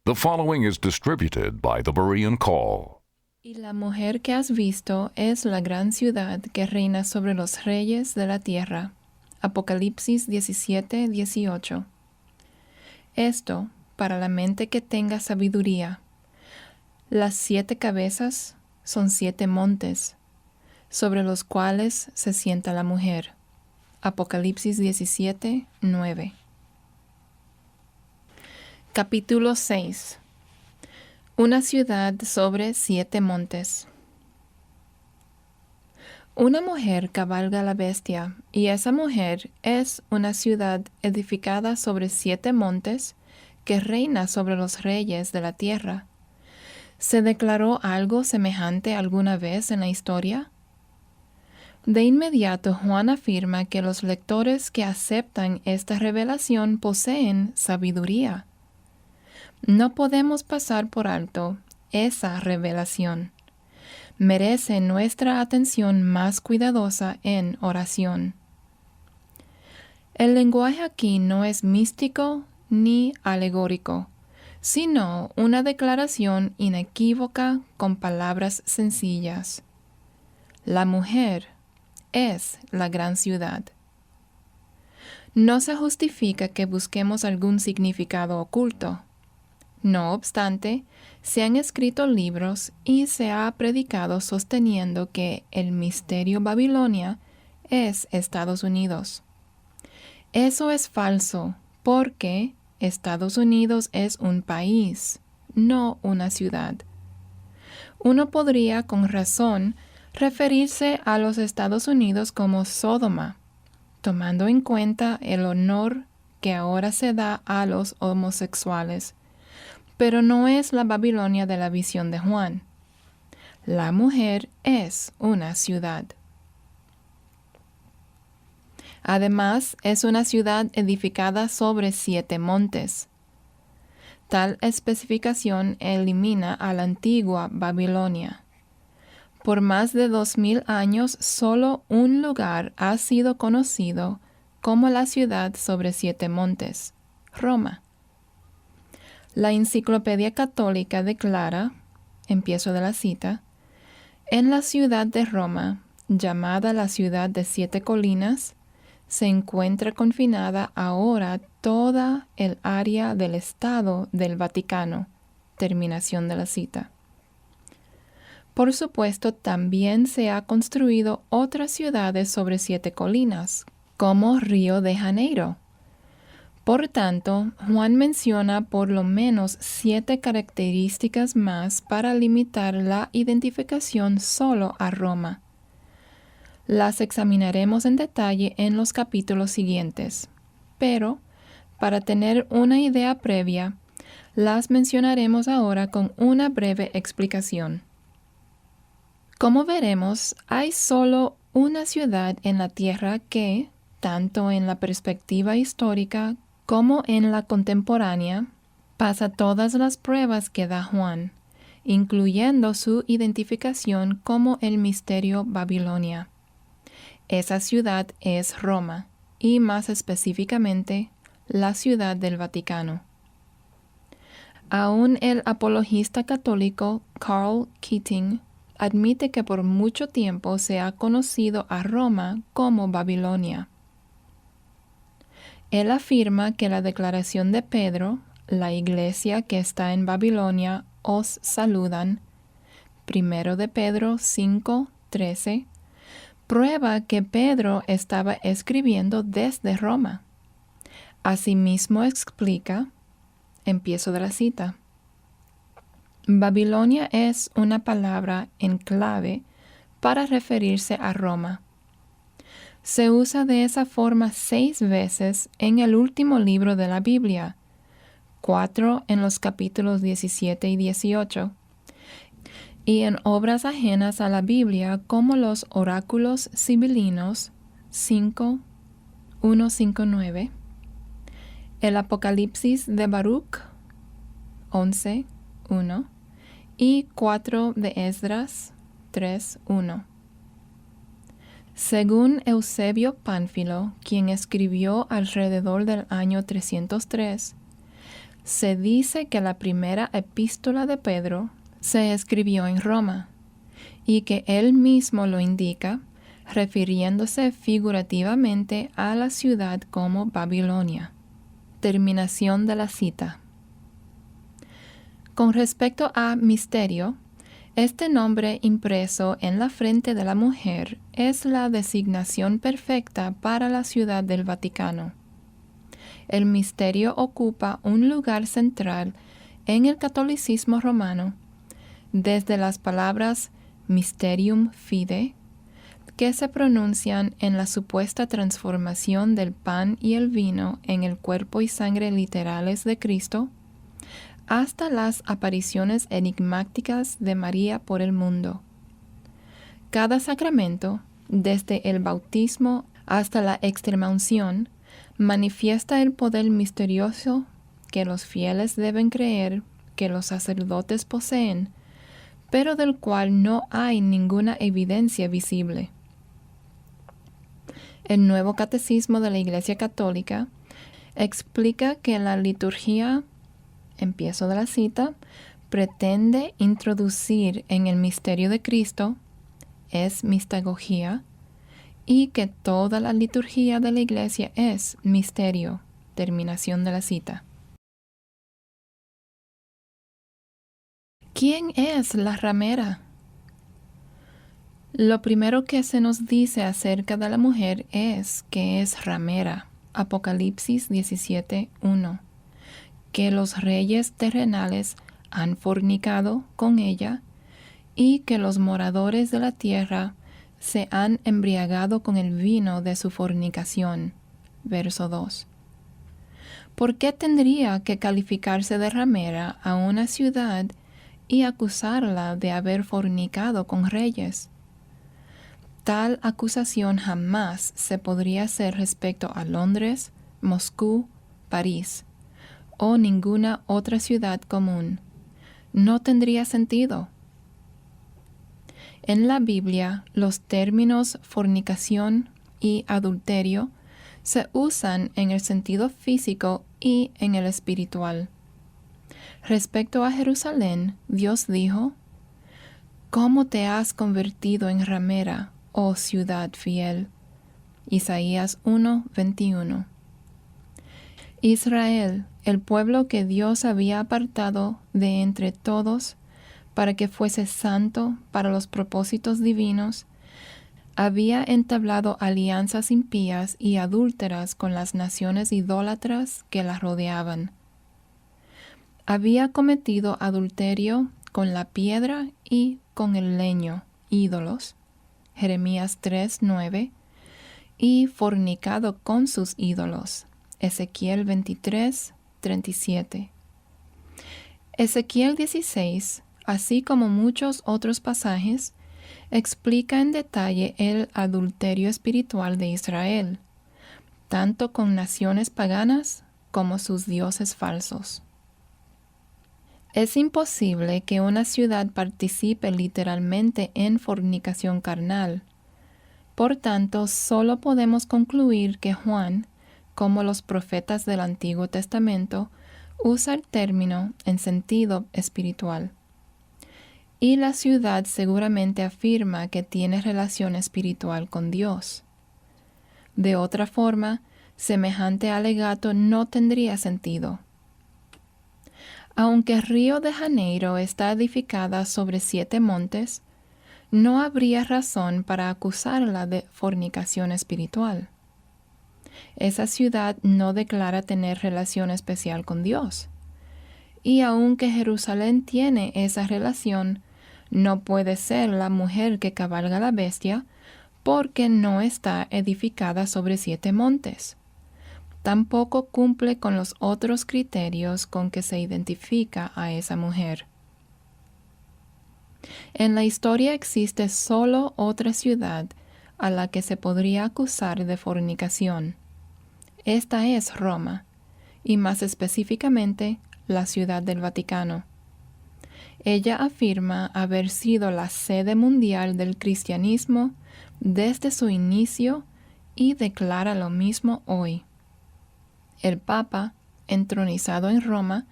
The following is distributed by the Berean Call. Y la mujer que has visto es la gran ciudad que reina sobre los reyes de la tierra. Apocalipsis 17:18. Esto para la mente que tenga sabiduría. Las 7 cabezas son 7 montes, sobre los cuales se sienta la mujer. Apocalipsis 17:9. Capítulo 6. Una ciudad sobre 7 montes. Una mujer cabalga la bestia, y esa mujer es una ciudad edificada sobre 7 montes que reina sobre los reyes de la tierra. ¿Se declaró algo semejante alguna vez en la historia? De inmediato Juan afirma que los lectores que aceptan esta revelación poseen sabiduría. No podemos pasar por alto esa revelación. Merece nuestra atención más cuidadosa en oración. El lenguaje aquí no es místico ni alegórico, sino una declaración inequívoca con palabras sencillas. La mujer es la gran ciudad. No se justifica que busquemos algún significado oculto. No obstante, se han escrito libros y se ha predicado sosteniendo que el misterio Babilonia es Estados Unidos. Eso es falso, porque Estados Unidos es un país, no una ciudad. Uno podría, con razón, referirse a los Estados Unidos como Sodoma, tomando en cuenta el honor que ahora se da a los homosexuales. Pero no es la Babilonia de la visión de Juan. La mujer es una ciudad. Además, es una ciudad edificada sobre 7 montes. Tal especificación elimina a la antigua Babilonia. Por más de 2000 años, solo un lugar ha sido conocido como la ciudad sobre 7 montes, Roma. La Enciclopedia Católica declara, empiezo de la cita, en la ciudad de Roma, llamada la ciudad de 7 colinas, se encuentra confinada ahora toda el área del Estado del Vaticano. Terminación de la cita. Por supuesto, también se han construido otras ciudades sobre 7 colinas, como Río de Janeiro. Por tanto, Juan menciona por lo menos 7 características más para limitar la identificación solo a Roma. Las examinaremos en detalle en los capítulos siguientes, pero, para tener una idea previa, las mencionaremos ahora con una breve explicación. Como veremos, hay solo una ciudad en la tierra que, tanto en la perspectiva histórica como en la contemporánea, pasa todas las pruebas que da Juan, incluyendo su identificación como el misterio Babilonia. Esa ciudad es Roma, y más específicamente, la ciudad del Vaticano. Aún el apologista católico Karl Keating admite que por mucho tiempo se ha conocido a Roma como Babilonia. Él afirma que la declaración de Pedro, la iglesia que está en Babilonia os saludan, 1 de Pedro 5:13, prueba que Pedro estaba escribiendo desde Roma. Asimismo explica, empiezo de la cita, Babilonia es una palabra en clave para referirse a Roma. Se usa de esa forma 6 veces en el último libro de la Biblia, 4 en los capítulos 17 y 18, y en obras ajenas a la Biblia como los oráculos sibilinos 5:1-5:9, el Apocalipsis de Baruch 11:1 y 4 de Esdras 3:1. Según Eusebio Pánfilo, quien escribió alrededor del año 303, se dice que la primera epístola de Pedro se escribió en Roma y que él mismo lo indica, refiriéndose figurativamente a la ciudad como Babilonia. Terminación de la cita. Con respecto a misterio, este nombre impreso en la frente de la mujer es la designación perfecta para la ciudad del Vaticano. El misterio ocupa un lugar central en el catolicismo romano, desde las palabras mysterium fide, que se pronuncian en la supuesta transformación del pan y el vino en el cuerpo y sangre literales de Cristo, hasta las apariciones enigmáticas de María por el mundo. Cada sacramento, desde el bautismo hasta la extremaunción, manifiesta el poder misterioso que los fieles deben creer que los sacerdotes poseen, pero del cual no hay ninguna evidencia visible. El Nuevo Catecismo de la Iglesia Católica explica que la liturgia, empiezo de la cita, pretende introducir en el misterio de Cristo, es mistagogía, y que toda la liturgia de la Iglesia es misterio, terminación de la cita. ¿Quién es la ramera? Lo primero que se nos dice acerca de la mujer es que es ramera, Apocalipsis 17:1, que los reyes terrenales han fornicado con ella y que los moradores de la tierra se han embriagado con el vino de su fornicación. Verso 2. ¿Por qué tendría que calificarse de ramera a una ciudad y acusarla de haber fornicado con reyes? Tal acusación jamás se podría hacer respecto a Londres, Moscú, París o ninguna otra ciudad común. No tendría sentido. En la Biblia, los términos fornicación y adulterio se usan en el sentido físico y en el espiritual. Respecto a Jerusalén, Dios dijo: ¿Cómo te has convertido en ramera, oh ciudad fiel? Isaías 1:21. Israel, el pueblo que Dios había apartado de entre todos para que fuese santo para los propósitos divinos, había entablado alianzas impías y adúlteras con las naciones idólatras que la rodeaban. Había cometido adulterio con la piedra y con el leño, ídolos, Jeremías 3:9, y fornicado con sus ídolos, Ezequiel 23:37. Ezequiel 16, así como muchos otros pasajes, explica en detalle el adulterio espiritual de Israel, tanto con naciones paganas como sus dioses falsos. Es imposible que una ciudad participe literalmente en fornicación carnal. Por tanto, solo podemos concluir que Juan, como los profetas del Antiguo Testamento, usa el término en sentido espiritual. Y la ciudad seguramente afirma que tiene relación espiritual con Dios. De otra forma, semejante alegato no tendría sentido. Aunque Río de Janeiro está edificada sobre 7 montes, no habría razón para acusarla de fornicación espiritual. Esa ciudad no declara tener relación especial con Dios. Y aunque Jerusalén tiene esa relación, no puede ser la mujer que cabalga la bestia, porque no está edificada sobre 7 montes. Tampoco cumple con los otros criterios con que se identifica a esa mujer. En la historia existe solo otra ciudad a la que se podría acusar de fornicación. Esta es Roma, y más específicamente la Ciudad del Vaticano. Ella afirma haber sido la sede mundial del cristianismo desde su inicio y declara lo mismo hoy. El Papa, entronizado en Roma,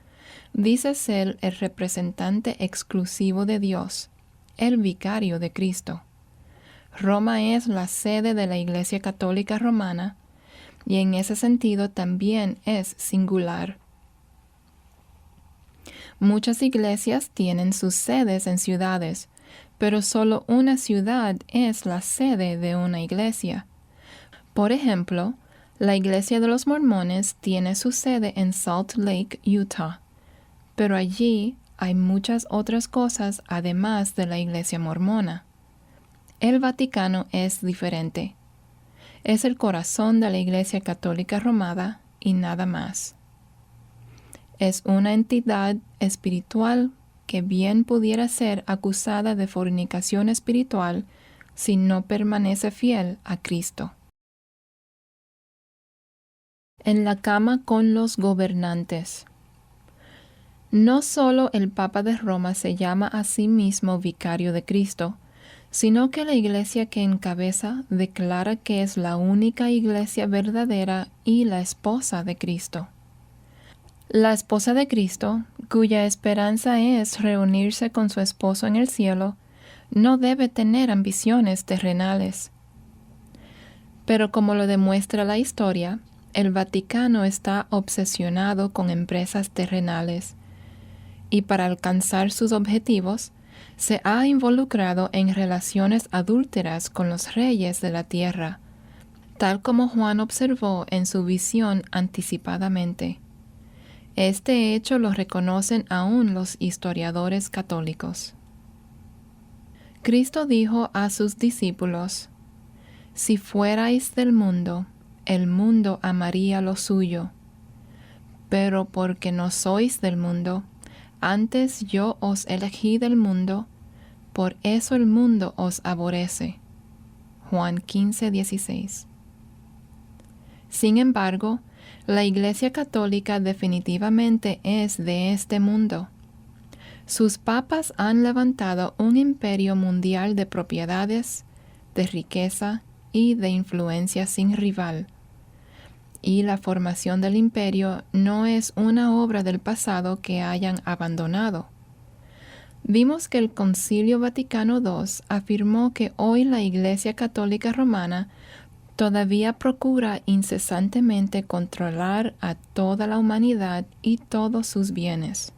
dice ser el representante exclusivo de Dios, el vicario de Cristo. Roma es la sede de la Iglesia Católica Romana y en ese sentido también es singular. Muchas iglesias tienen sus sedes en ciudades, pero solo una ciudad es la sede de una iglesia. Por ejemplo, la Iglesia de los Mormones tiene su sede en Salt Lake, Utah, pero allí hay muchas otras cosas además de la Iglesia mormona. El Vaticano es diferente. Es el corazón de la Iglesia Católica Romana y nada más. Es una entidad espiritual que bien pudiera ser acusada de fornicación espiritual si no permanece fiel a Cristo. En la cama con los gobernantes. No solo el Papa de Roma se llama a sí mismo vicario de Cristo, sino que la iglesia que encabeza declara que es la única iglesia verdadera y la esposa de Cristo. La esposa de Cristo, cuya esperanza es reunirse con su esposo en el cielo, no debe tener ambiciones terrenales. Pero como lo demuestra la historia, el Vaticano está obsesionado con empresas terrenales y para alcanzar sus objetivos se ha involucrado en relaciones adúlteras con los reyes de la tierra, tal como Juan observó en su visión anticipadamente. Este hecho lo reconocen aún los historiadores católicos. Cristo dijo a sus discípulos: «Si fuerais del mundo, el mundo amaría lo suyo. Pero porque no sois del mundo, antes yo os elegí del mundo, por eso el mundo os aborrece». Juan 15:16. Sin embargo, la Iglesia Católica definitivamente es de este mundo. Sus papas han levantado un imperio mundial de propiedades, de riqueza y de influencia sin rival. Y la formación del imperio no es una obra del pasado que hayan abandonado. Vimos que el Concilio Vaticano II afirmó que hoy la Iglesia Católica Romana todavía procura incesantemente controlar a toda la humanidad y todos sus bienes.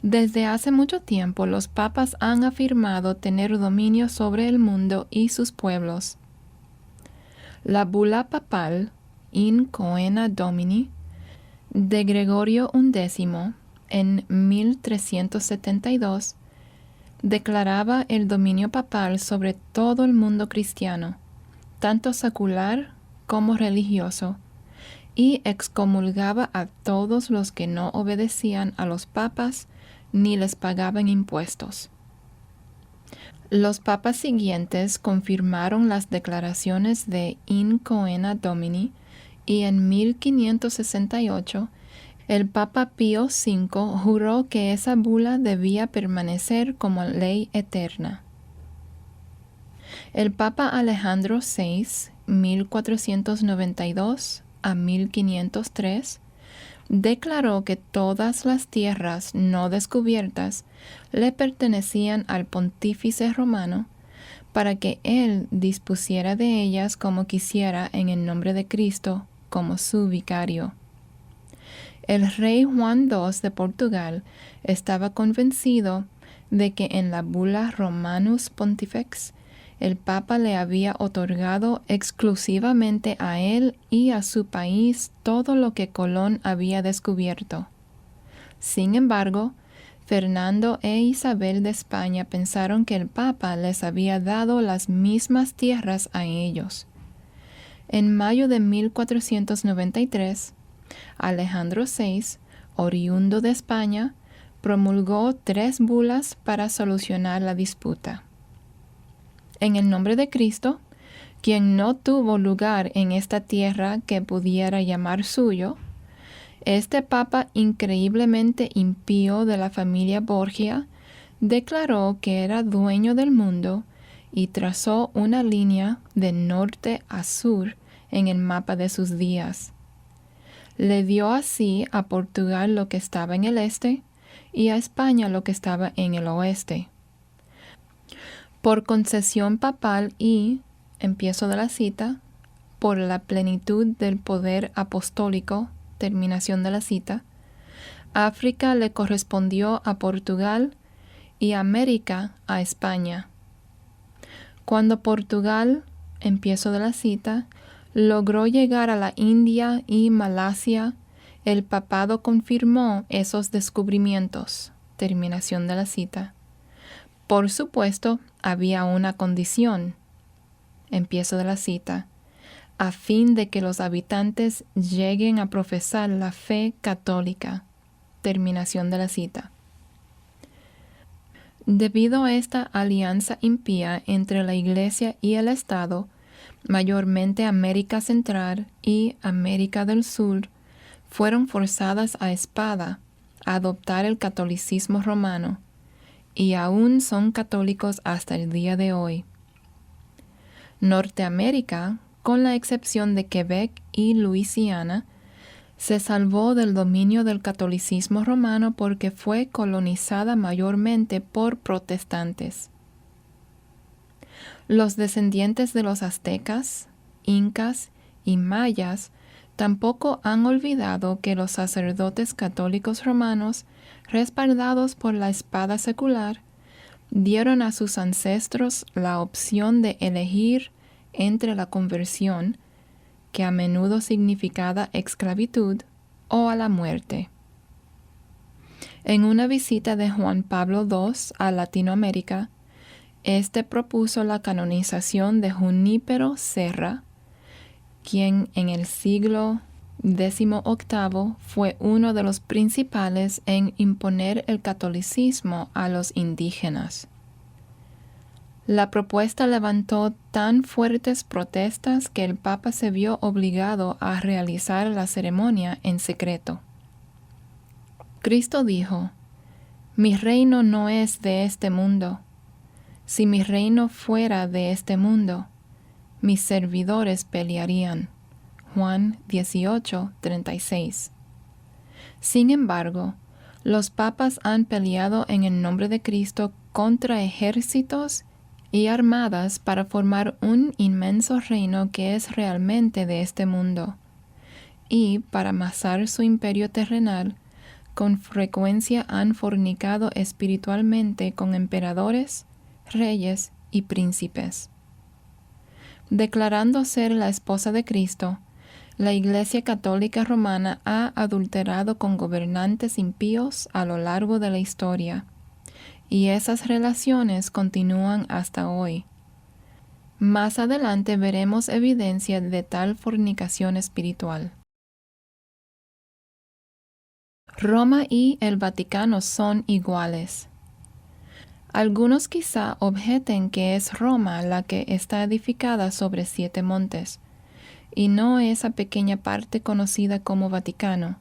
Desde hace mucho tiempo los papas han afirmado tener dominio sobre el mundo y sus pueblos. La bula papal In Coena Domini de Gregorio XI en 1372 declaraba el dominio papal sobre todo el mundo cristiano, tanto secular como religioso, y excomulgaba a todos los que no obedecían a los papas ni les pagaban impuestos. Los papas siguientes confirmaron las declaraciones de In Coena Domini y en 1568 el Papa Pío V juró que esa bula debía permanecer como ley eterna. El Papa Alejandro VI, 1492 a 1503, declaró que todas las tierras no descubiertas le pertenecían al pontífice romano para que él dispusiera de ellas como quisiera en el nombre de Cristo como su vicario. El rey Juan II de Portugal estaba convencido de que en la bula Romanus Pontifex el Papa le había otorgado exclusivamente a él y a su país todo lo que Colón había descubierto. Sin embargo, Fernando e Isabel de España pensaron que el Papa les había dado las mismas tierras a ellos. En mayo de 1493, Alejandro VI, oriundo de España, promulgó 3 bulas para solucionar la disputa. En el nombre de Cristo, quien no tuvo lugar en esta tierra que pudiera llamar suyo, este papa increíblemente impío de la familia Borgia declaró que era dueño del mundo y trazó una línea de norte a sur en el mapa de sus días. Le dio así a Portugal lo que estaba en el este y a España lo que estaba en el oeste. Por concesión papal y, empiezo de la cita, por la plenitud del poder apostólico, terminación de la cita, África le correspondió a Portugal y América a España. Cuando Portugal, empiezo de la cita, logró llegar a la India y Malasia, el papado confirmó esos descubrimientos. Terminación de la cita. Por supuesto, había una condición. Empiezo de la cita. A fin de que los habitantes lleguen a profesar la fe católica. Terminación de la cita. Debido a esta alianza impía entre la Iglesia y el Estado, mayormente América Central y América del Sur, fueron forzadas a espada a adoptar el catolicismo romano, y aún son católicos hasta el día de hoy. Norteamérica, con la excepción de Quebec y Luisiana, se salvó del dominio del catolicismo romano porque fue colonizada mayormente por protestantes. Los descendientes de los aztecas, incas y mayas tampoco han olvidado que los sacerdotes católicos romanos, respaldados por la espada secular, dieron a sus ancestros la opción de elegir entre la conversión, que a menudo significaba esclavitud, o a la muerte. En una visita de Juan Pablo II a Latinoamérica, este propuso la canonización de Junípero Serra, quien en el siglo XVIII fue uno de los principales en imponer el catolicismo a los indígenas. La propuesta levantó tan fuertes protestas que el Papa se vio obligado a realizar la ceremonia en secreto. Cristo dijo: «Mi reino no es de este mundo. Si mi reino fuera de este mundo, mis servidores pelearían». Juan 18:36. Sin embargo, los papas han peleado en el nombre de Cristo contra ejércitos y armadas para formar un inmenso reino que es realmente de este mundo, y para amasar su imperio terrenal, con frecuencia han fornicado espiritualmente con emperadores, reyes y príncipes. Declarando ser la esposa de Cristo, la Iglesia Católica Romana ha adulterado con gobernantes impíos a lo largo de la historia, y esas relaciones continúan hasta hoy. Más adelante veremos evidencia de tal fornicación espiritual. Roma y el Vaticano son iguales. Algunos quizá objeten que es Roma la que está edificada sobre 7 montes, y no esa pequeña parte conocida como Vaticano,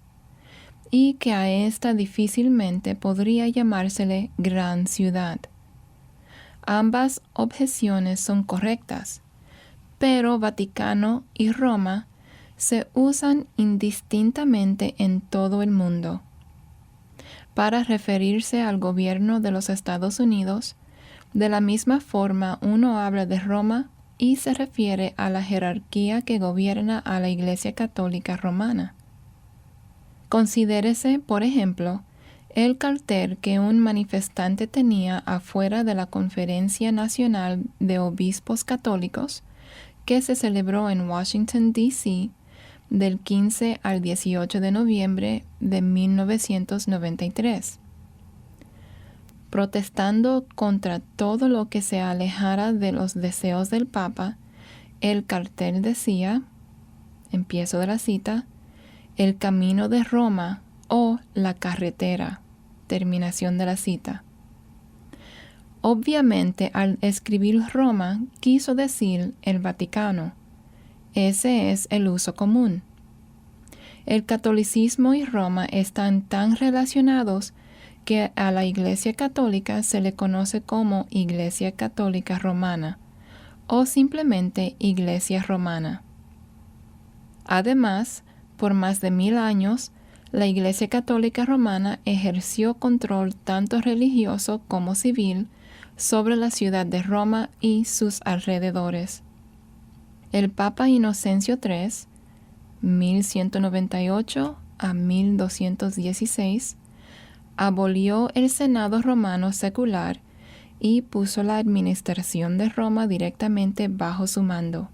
y que a esta difícilmente podría llamársele gran ciudad. Ambas objeciones son correctas, pero Vaticano y Roma se usan indistintamente en todo el mundo. Para referirse al gobierno de los Estados Unidos, de la misma forma uno habla de Roma y se refiere a la jerarquía que gobierna a la Iglesia Católica Romana. Considérese, por ejemplo, el cartel que un manifestante tenía afuera de la Conferencia Nacional de Obispos Católicos que se celebró en Washington, D.C., del 15 al 18 de noviembre de 1993. Protestando contra todo lo que se alejara de los deseos del Papa, el cartel decía, empiezo de la cita, «El camino de Roma» o «La carretera», terminación de la cita. Obviamente, al escribir Roma, quiso decir el Vaticano. Ese es el uso común. El catolicismo y Roma están tan relacionados que a la Iglesia Católica se le conoce como Iglesia Católica Romana o simplemente Iglesia Romana. Además, Por más de 1000 años, la Iglesia Católica Romana ejerció control tanto religioso como civil sobre la ciudad de Roma y sus alrededores. El Papa Inocencio III, 1198 a 1216, abolió el Senado romano secular y puso la administración de Roma directamente bajo su mando.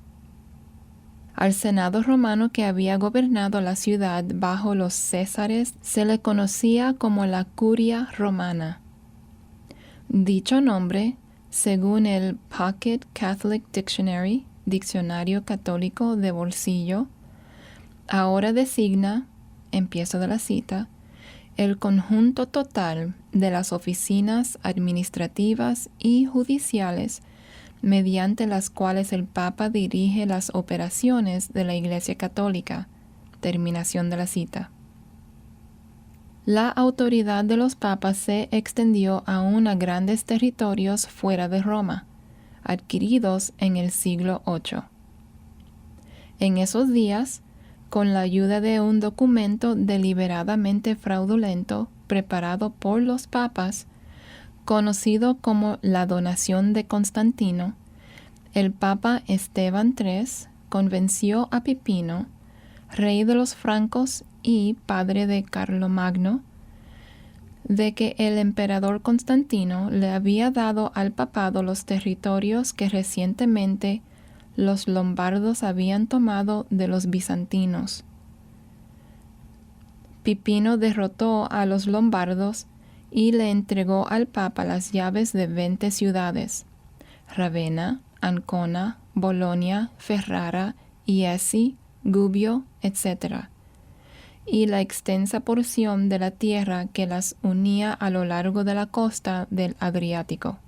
Al Senado romano que había gobernado la ciudad bajo los Césares se le conocía como la Curia Romana. Dicho nombre, según el Pocket Catholic Dictionary, Diccionario Católico de Bolsillo, ahora designa, empiezo de la cita, el conjunto total de las oficinas administrativas y judiciales mediante las cuales el Papa dirige las operaciones de la Iglesia Católica. Terminación de la cita. La autoridad de los papas se extendió aún a grandes territorios fuera de Roma, adquiridos en el siglo VIII. En esos días, con la ayuda de un documento deliberadamente fraudulento preparado por los papas, conocido como la Donación de Constantino, el Papa Esteban III convenció a Pipino, rey de los francos y padre de Carlomagno, de que el emperador Constantino le había dado al papado los territorios que recientemente los lombardos habían tomado de los bizantinos. Pipino derrotó a los lombardos y le entregó al Papa las llaves de 20 ciudades: Ravenna, Ancona, Bolonia, Ferrara, Iesi, Gubbio, etc., y la extensa porción de la tierra que las unía a lo largo de la costa del Adriático.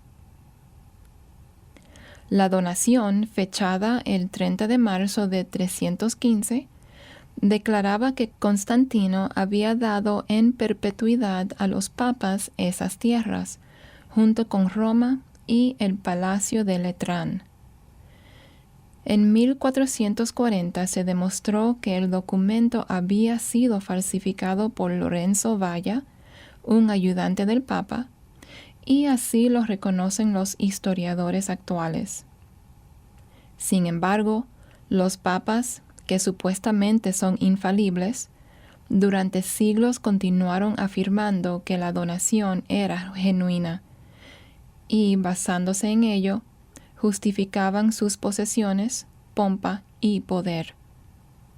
La donación, fechada el 30 de marzo de 315, declaraba que Constantino había dado en perpetuidad a los papas esas tierras, junto con Roma y el Palacio de Letrán. En 1440 se demostró que el documento había sido falsificado por Lorenzo Valla, un ayudante del Papa, y así lo reconocen los historiadores actuales. Sin embargo, los papas, que supuestamente son infalibles, durante siglos continuaron afirmando que la donación era genuina y, basándose en ello, justificaban sus posesiones, pompa y poder.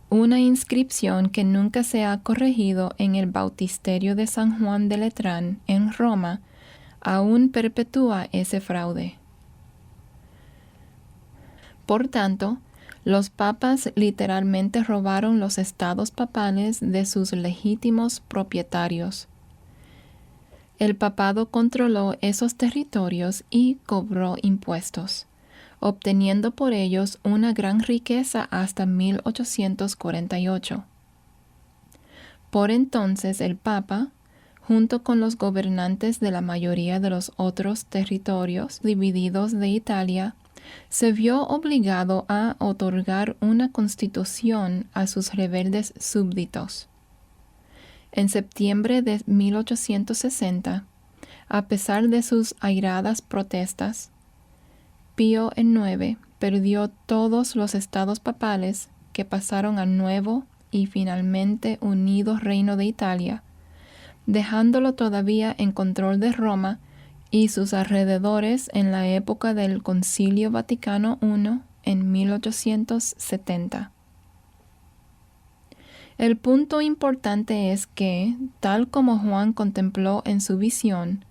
Una inscripción que nunca se ha corregido en el Bautisterio de San Juan de Letrán, en Roma, aún perpetúa ese fraude. Por tanto, los papas literalmente robaron los estados papales de sus legítimos propietarios. El papado controló esos territorios y cobró impuestos, obteniendo por ellos una gran riqueza hasta 1848. Por entonces el Papa, junto con los gobernantes de la mayoría de los otros territorios divididos de Italia, se vio obligado a otorgar una constitución a sus rebeldes súbditos. En septiembre de 1860, a pesar de sus airadas protestas, Pío IX perdió todos los estados papales que pasaron al nuevo y finalmente unido Reino de Italia, dejándolo todavía en control de Roma y sus alrededores en la época del Concilio Vaticano I en 1870. El punto importante es que, tal como Juan contempló en su visión,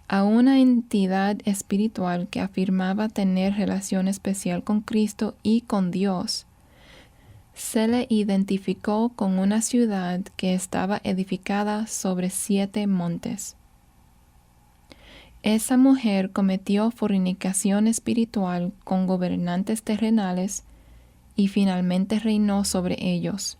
a una entidad espiritual que afirmaba tener relación especial con Cristo y con Dios, se le identificó con una ciudad que estaba edificada sobre 7 montes. Esa mujer cometió fornicación espiritual con gobernantes terrenales y finalmente reinó sobre ellos.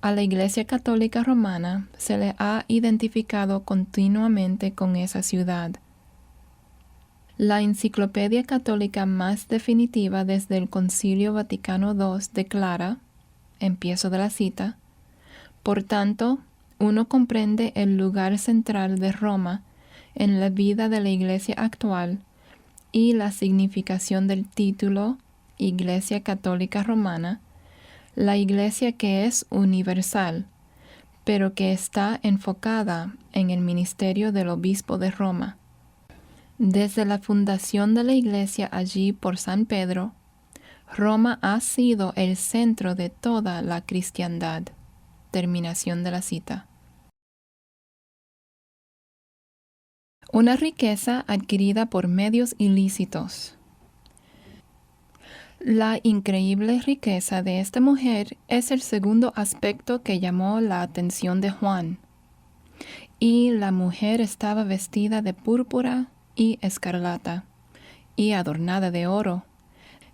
A la Iglesia Católica Romana se le ha identificado continuamente con esa ciudad. La enciclopedia católica más definitiva desde el Concilio Vaticano II declara, Empiezo de la cita. Por tanto, uno comprende el lugar central de Roma en la vida de la Iglesia actual y la significación del título Iglesia Católica Romana, la Iglesia que es universal, pero que está enfocada en el ministerio del obispo de Roma. Desde la fundación de la Iglesia allí por San Pedro, Roma ha sido el centro de toda la cristiandad. Terminación de la cita. Una riqueza adquirida por medios ilícitos. La increíble riqueza de esta mujer es el segundo aspecto que llamó la atención de Juan. Y la mujer estaba vestida de púrpura y escarlata, y adornada de oro,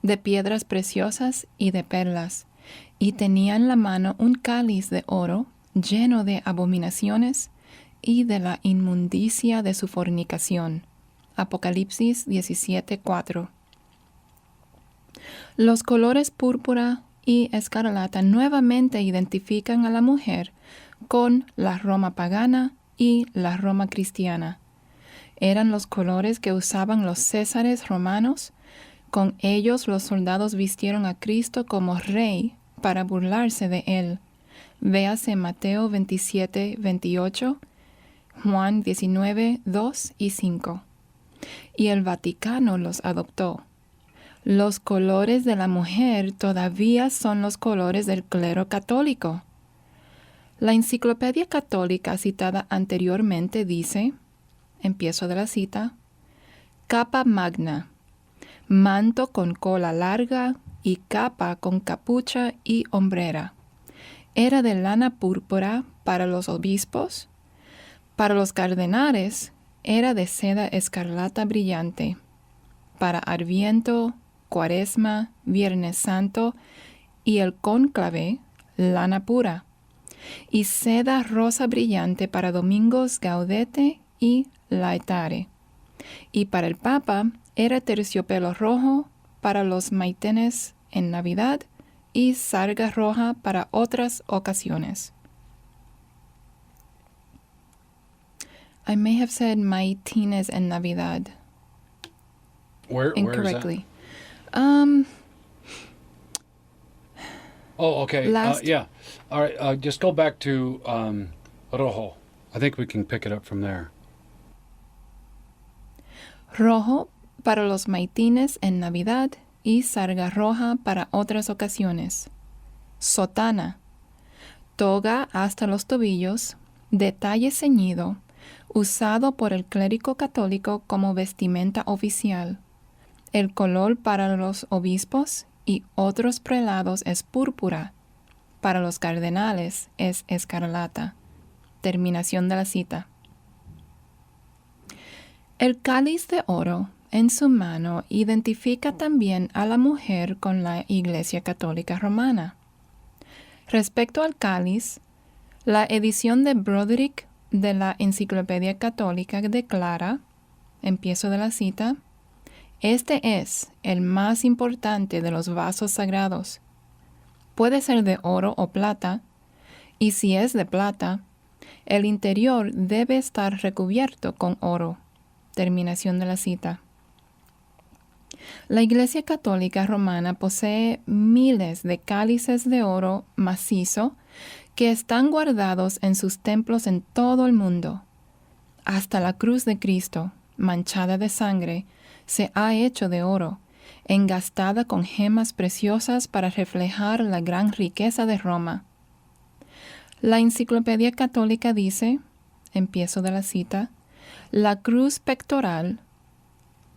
de piedras preciosas y de perlas, y tenía en la mano un cáliz de oro lleno de abominaciones y de la inmundicia de su fornicación. Apocalipsis 17:4. Los colores púrpura y escarlata nuevamente identifican a la mujer con la Roma pagana y la Roma cristiana. Eran los colores que usaban los césares romanos. Con ellos los soldados vistieron a Cristo como rey para burlarse de él. Véase Mateo 27:28, Juan 19:2 y 5. Y el Vaticano los adoptó. Los colores de la mujer todavía son los colores del clero católico. La Enciclopedia Católica citada anteriormente dice, empiezo de la cita, capa magna, manto con cola larga y capa con capucha y hombrera. Era de lana púrpura para los obispos. Para los cardenales era de seda escarlata brillante. Para Adviento, Cuaresma, Viernes Santo y el cónclave, lana pura. Y seda rosa brillante para domingos Gaudete y Laetare. Y para el Papa era terciopelo rojo para los maitenes en Navidad y sarga roja para otras ocasiones. I may have said maitines en Navidad incorrectly. Oh, okay. Last- Yeah. All right. Just go back to rojo. I think we can pick it up from there. Rojo para los maitines en Navidad y sarga roja para otras ocasiones. Sotana. Toga hasta los tobillos, detalle ceñido, usado por el clérigo católico como vestimenta oficial. El color para los obispos y otros prelados es púrpura. Para los cardenales es escarlata. Terminación de la cita. El cáliz de oro en su mano identifica también a la mujer con la Iglesia Católica Romana. Respecto al cáliz, la edición de Broderick de la Enciclopedia Católica declara, empiezo de la cita, este es el más importante de los vasos sagrados. Puede ser de oro o plata, y si es de plata, el interior debe estar recubierto con oro. Terminación de la cita. La Iglesia Católica Romana posee miles de cálices de oro macizo que están guardados en sus templos en todo el mundo. Hasta la cruz de Cristo, manchada de sangre, se ha hecho de oro, engastada con gemas preciosas para reflejar la gran riqueza de Roma. La Enciclopedia Católica dice, empiezo de la cita, la cruz pectoral,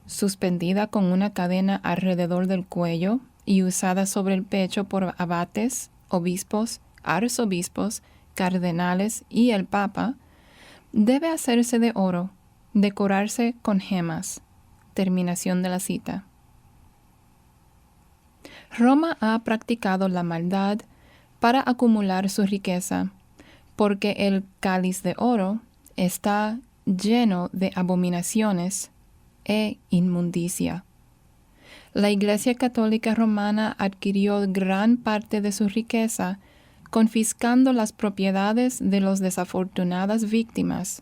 suspendida con una cadena alrededor del cuello y usada sobre el pecho por abates, obispos, arzobispos, cardenales y el Papa, debe hacerse de oro, decorarse con gemas. Terminación de la cita. Roma ha practicado la maldad para acumular su riqueza, porque el cáliz de oro está lleno de abominaciones e inmundicia. La Iglesia Católica Romana adquirió gran parte de su riqueza, confiscando las propiedades de las desafortunadas víctimas.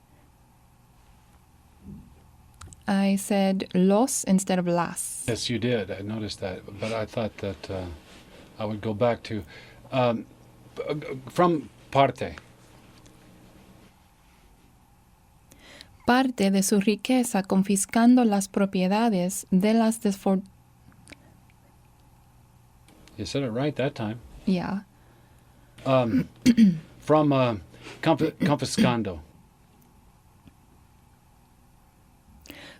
I said los instead of las. Yes, you did. I noticed that. But I thought that I would go back to from parte. Parte de su riqueza confiscando las propiedades de las desafortunadas. You said it right that time. Yeah. From confiscando.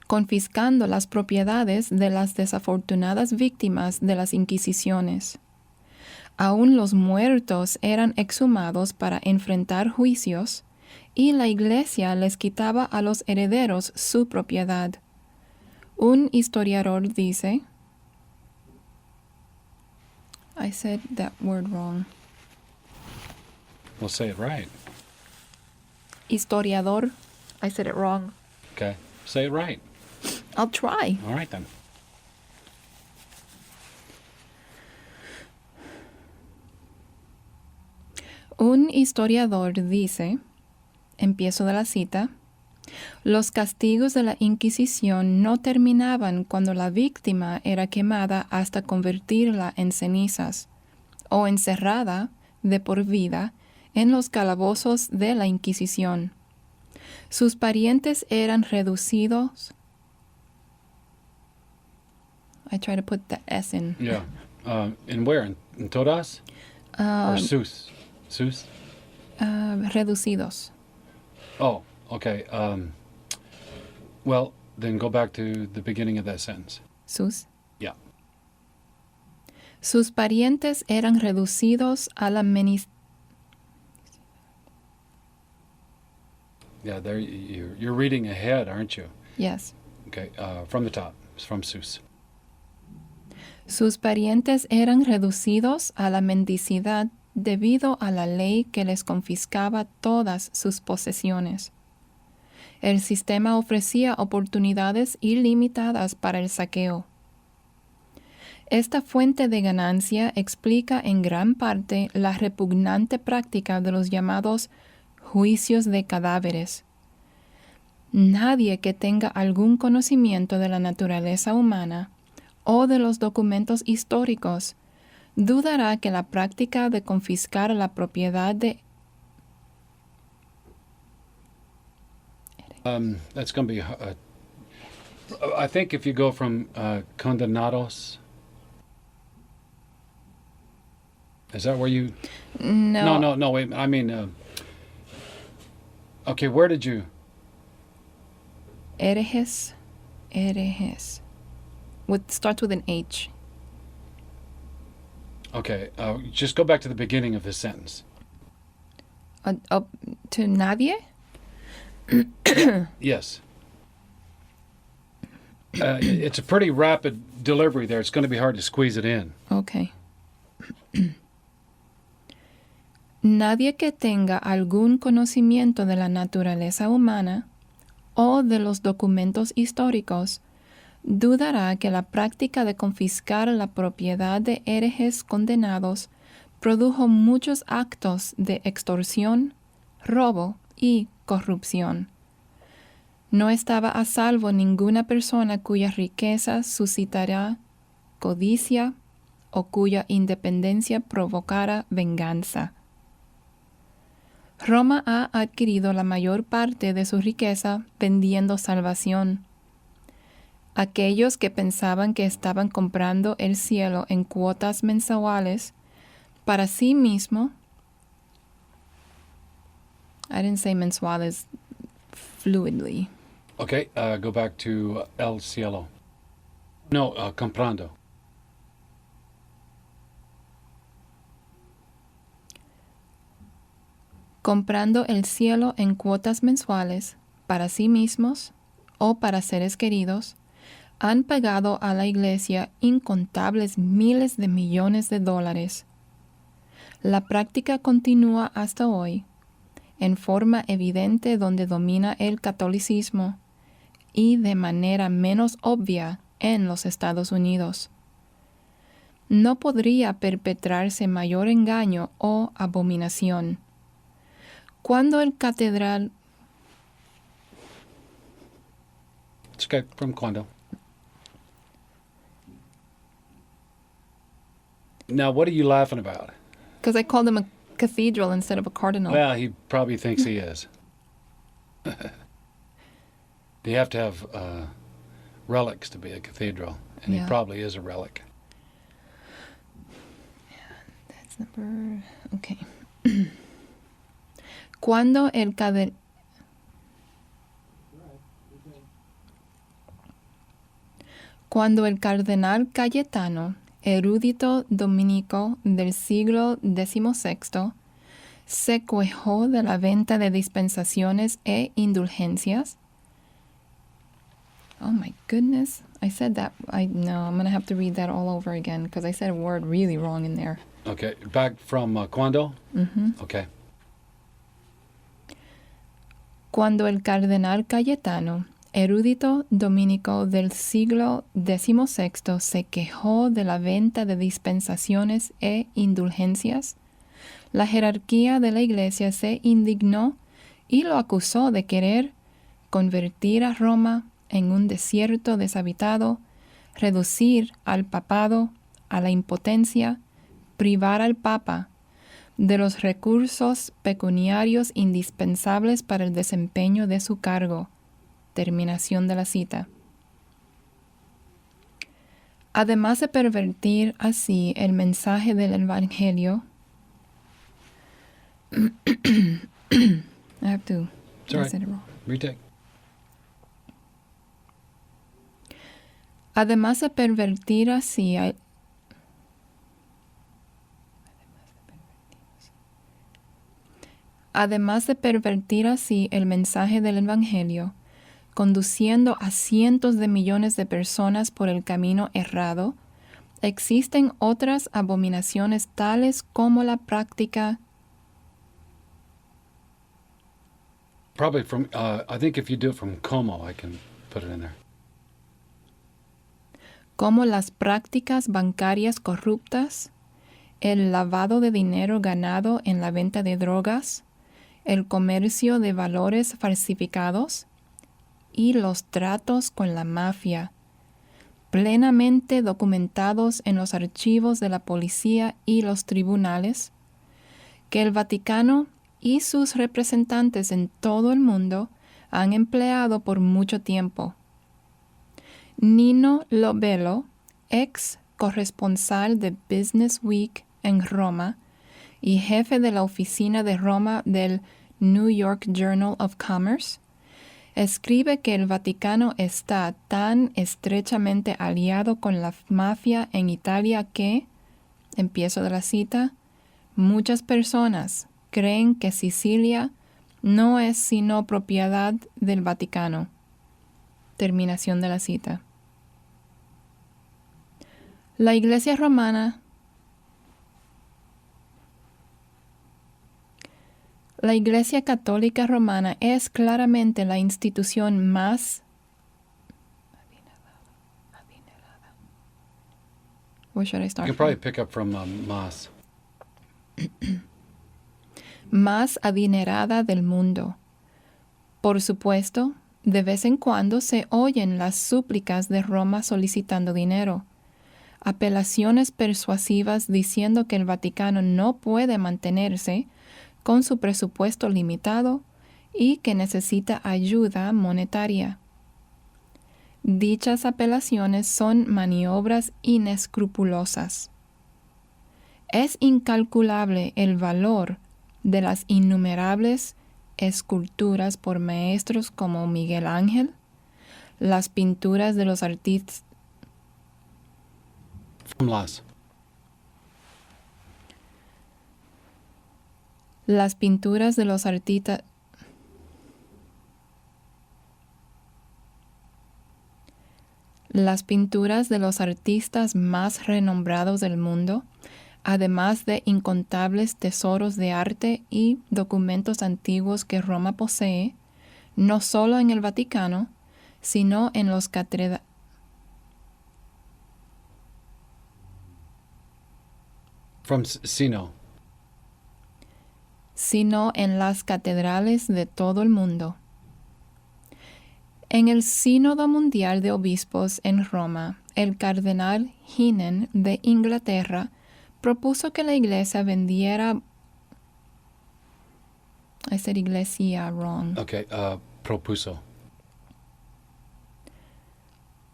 Confiscando las propiedades de las desafortunadas víctimas de las Inquisiciones. Aún los muertos eran exhumados para enfrentar juicios, y la Iglesia les quitaba a los herederos su propiedad. Un historiador dice, I said that word wrong. We'll say it right. Historiador, I said it wrong. Okay. Say it right. I'll try. All right then. Un historiador dice, empiezo de la cita, los castigos de la Inquisición no terminaban cuando la víctima era quemada hasta convertirla en cenizas, o encerrada de por vida en los calabozos de la Inquisición. Sus parientes eran reducidos. I try to put the S in. Yeah. In where? In todas? Or sus? Sus? Reducidos. Oh, okay. Well, then go back to the beginning of that sentence. Sus. Yeah. Sus parientes eran reducidos a la Yeah, there you're reading ahead, aren't you? Yes. Okay, from the top. It's from sus. Sus parientes eran reducidos a la mendicidad debido a la ley que les confiscaba todas sus posesiones. El sistema ofrecía oportunidades ilimitadas para el saqueo. Esta fuente de ganancia explica en gran parte la repugnante práctica de los llamados juicios de cadáveres. Nadie que tenga algún conocimiento de la naturaleza humana o de los documentos históricos dudará que la práctica de confiscar la propiedad de That's going to be. I think if you go from condenados, is that where you? No. Wait. I mean, okay. Where did you? herejes. Starts with an H. Okay. Just go back to the beginning of this sentence. To nadie. Yes. It's a pretty rapid delivery there. It's going to be hard to squeeze it in. Okay. Nadie que tenga algún conocimiento de la naturaleza humana o de los documentos históricos dudará que la práctica de confiscar la propiedad de herejes condenados produjo muchos actos de extorsión, robo y corrupción. No estaba a salvo ninguna persona cuya riqueza suscitará codicia o cuya independencia provocara venganza. Roma ha adquirido la mayor parte de su riqueza vendiendo salvación. Aquellos que pensaban que estaban comprando el cielo en cuotas mensuales para sí mismo. I didn't say mensuales fluidly. Okay. Go back to el cielo. No, comprando. Comprando el cielo en cuotas mensuales para sí mismos o para seres queridos, han pagado a la Iglesia incontables miles de millones de dólares. La práctica continúa hasta hoy, en forma evidente donde domina el catolicismo y de manera menos obvia en los Estados Unidos. no podría perpetrarse mayor engaño o abominación. Cuando el catedral... It's okay, from Quando. Now, what are you laughing about? Because I called him a cathedral instead of a cardinal. Well, he probably thinks he is. You have to have relics to be a cathedral, and Yeah. he probably is a relic. That's number... Okay. Cuando el cade- Cuando el cardenal Cayetano, erudito dominico del siglo XVI, se quejó de la venta de dispensaciones e indulgencias. Oh my goodness. I said that. No, I'm going to have to read that all over again because I said a word really wrong in there. Okay, back from Quando? Mhm. Okay. Cuando el cardenal Cayetano, erudito dominico del siglo XVI, se quejó de la venta de dispensaciones e indulgencias, la jerarquía de la Iglesia se indignó y lo acusó de querer convertir a Roma en un desierto deshabitado, reducir al papado a la impotencia, privar al Papa de los recursos pecuniarios indispensables para el desempeño de su cargo. Terminación de la cita. Además de pervertir así el mensaje del Evangelio, I have to It's all I right. said it wrong. Retake. Además de pervertir así el mensaje del Evangelio, conduciendo a cientos de millones de personas por el camino errado, existen otras abominaciones tales como la práctica, Probably from, I think if you do it from Como, I can put it in there. como las prácticas bancarias corruptas, el lavado de dinero ganado en la venta de drogas, el comercio de valores falsificados y los tratos con la mafia, plenamente documentados en los archivos de la policía y los tribunales, que el Vaticano y sus representantes en todo el mundo han empleado por mucho tiempo. Nino Lobello, ex corresponsal de Business Week en Roma y jefe de la oficina de Roma del New York Journal of Commerce, escribe que el Vaticano está tan estrechamente aliado con la mafia en Italia que, empiezo de la cita, muchas personas creen que Sicilia no es sino propiedad del Vaticano. Terminación de la cita. La Iglesia Romana La Iglesia Católica Romana es claramente la institución más adinerada. Where should I You start can from? probably pick up from Mas. Más adinerada del mundo. Por supuesto, de vez en cuando se oyen las súplicas de Roma solicitando dinero, apelaciones persuasivas diciendo que el Vaticano no puede mantenerse con su presupuesto limitado y que necesita ayuda monetaria. Dichas apelaciones son maniobras inescrupulosas. Es incalculable el valor de las innumerables esculturas por maestros como Miguel Ángel, las pinturas de los artistas From Las. Las pinturas de los artistas más renombrados del mundo, además de incontables tesoros de arte y documentos antiguos que Roma posee, no solo en el Vaticano, sino en los From Sino. sino en las catedrales de todo el mundo. En el Sínodo Mundial de Obispos en Roma, el cardenal Hinen de Inglaterra propuso que la iglesia vendiera... I said iglesia wrong. Okay, propuso.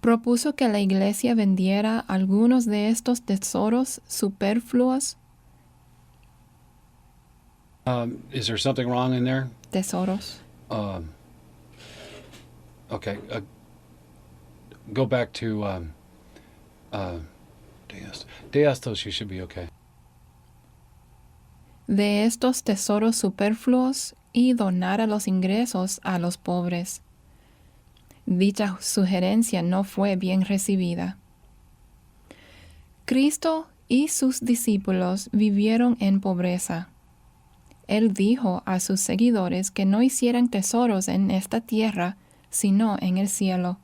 Propuso que la iglesia vendiera algunos de estos tesoros superfluos. Is there something wrong in there? Tesoros. Okay. Go back to de estos, you should be okay. De estos tesoros superfluos y donar a los ingresos a los pobres. Dicha sugerencia no fue bien recibida. Cristo y sus discípulos vivieron en pobreza. Él dijo a sus seguidores que no hicieran tesoros en esta tierra, sino en el cielo.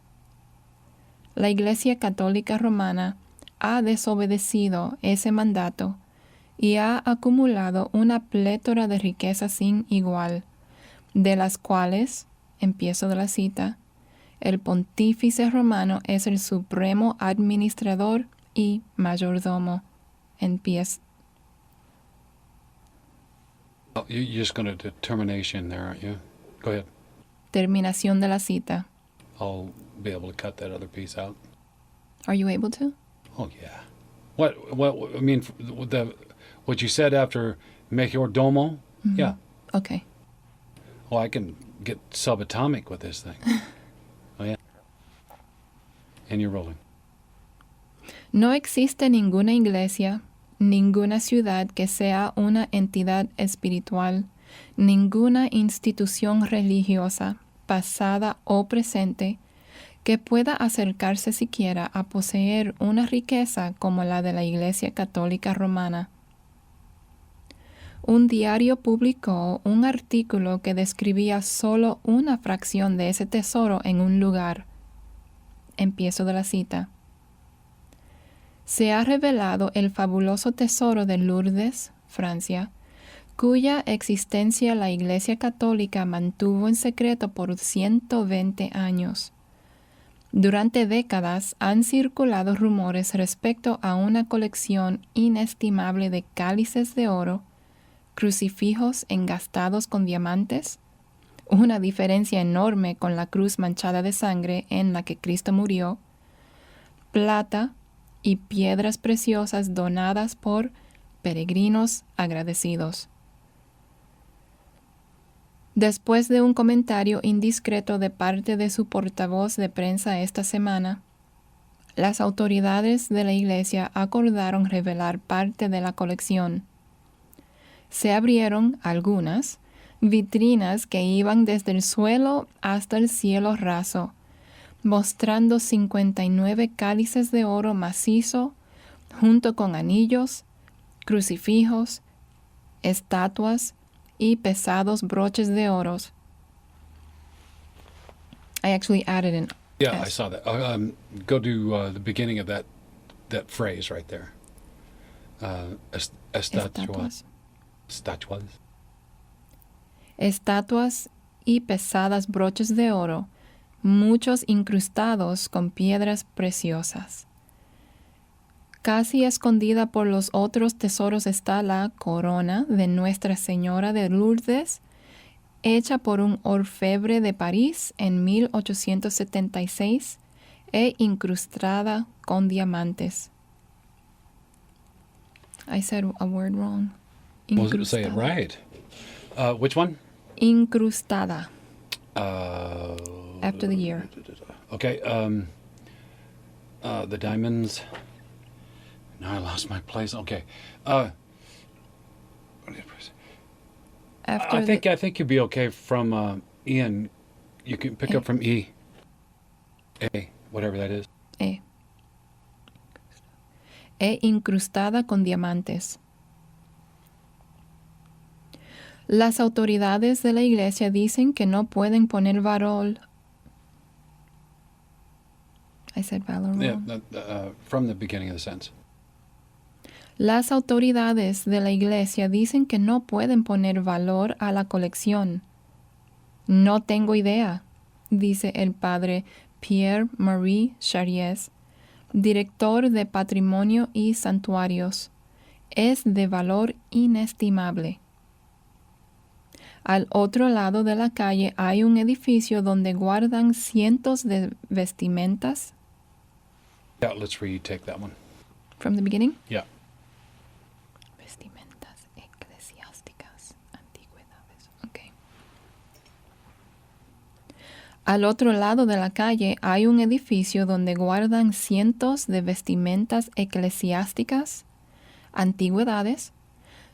La Iglesia Católica Romana ha desobedecido ese mandato y ha acumulado una plétora de riquezas sin igual, de las cuales, empiezo de la cita, el pontífice romano es el supremo administrador y mayordomo. Empieza. Oh, you're just going to determination there, aren't you? Go ahead. Terminación de la cita. I'll be able to cut that other piece out. Are you able to? Oh yeah. What I mean what you said after mayordomo? Mm-hmm. Yeah. Okay. Oh, I can get subatomic with this thing. Oh yeah. And you're rolling. No existe ninguna iglesia, ninguna ciudad que sea una entidad espiritual, ninguna institución religiosa, pasada o presente, que pueda acercarse siquiera a poseer una riqueza como la de la Iglesia Católica Romana. Un diario publicó un artículo que describía solo una fracción de ese tesoro en un lugar. Empiezo de la cita. Se ha revelado el fabuloso tesoro de Lourdes, Francia, cuya existencia la Iglesia Católica mantuvo en secreto por 120 años. Durante décadas han circulado rumores respecto a una colección inestimable de cálices de oro, crucifijos engastados con diamantes, una diferencia enorme con la cruz manchada de sangre en la que Cristo murió, plata y piedras preciosas donadas por peregrinos agradecidos. Después de un comentario indiscreto de parte de su portavoz de prensa esta semana, las autoridades de la iglesia acordaron revelar parte de la colección. Se abrieron algunas vitrinas que iban desde el suelo hasta el cielo raso, mostrando 59 cálices de oro macizo, junto con anillos, crucifijos, estatuas y pesados broches de oro. I actually added an Yeah, I S. saw that. Go to the beginning of that phrase right there. Estatuas. Estatuas. Estatuas y pesadas broches de oro, muchos incrustados con piedras preciosas. Casi escondida por los otros tesoros está la corona de Nuestra Señora de Lourdes, hecha por un orfebre de París en 1876 e incrustada con diamantes. I said a word wrong. Well, say it right. Which one? Incrustada. Uh, After the year. Okay. The diamonds. Now I lost my place. Okay. After I think you'd be okay from Ian. You can pick up from E. A, whatever that is. E incrustada con diamantes. Las autoridades de la iglesia dicen que no pueden poner valor. I said valor Yeah, wrong. from the beginning of the sentence. Las autoridades de la iglesia dicen que no pueden poner valor a la colección. No tengo idea, dice el padre Pierre-Marie Charriès, director de Patrimonio y Santuarios. Es de valor inestimable. Al otro lado de la calle hay un edificio donde guardan cientos de vestimentas. Yeah, let's retake that one. From the beginning. Yeah. Vestimentas eclesiásticas, antigüedades. Okay. Al otro lado de la calle hay un edificio donde guardan cientos de vestimentas eclesiásticas, antigüedades,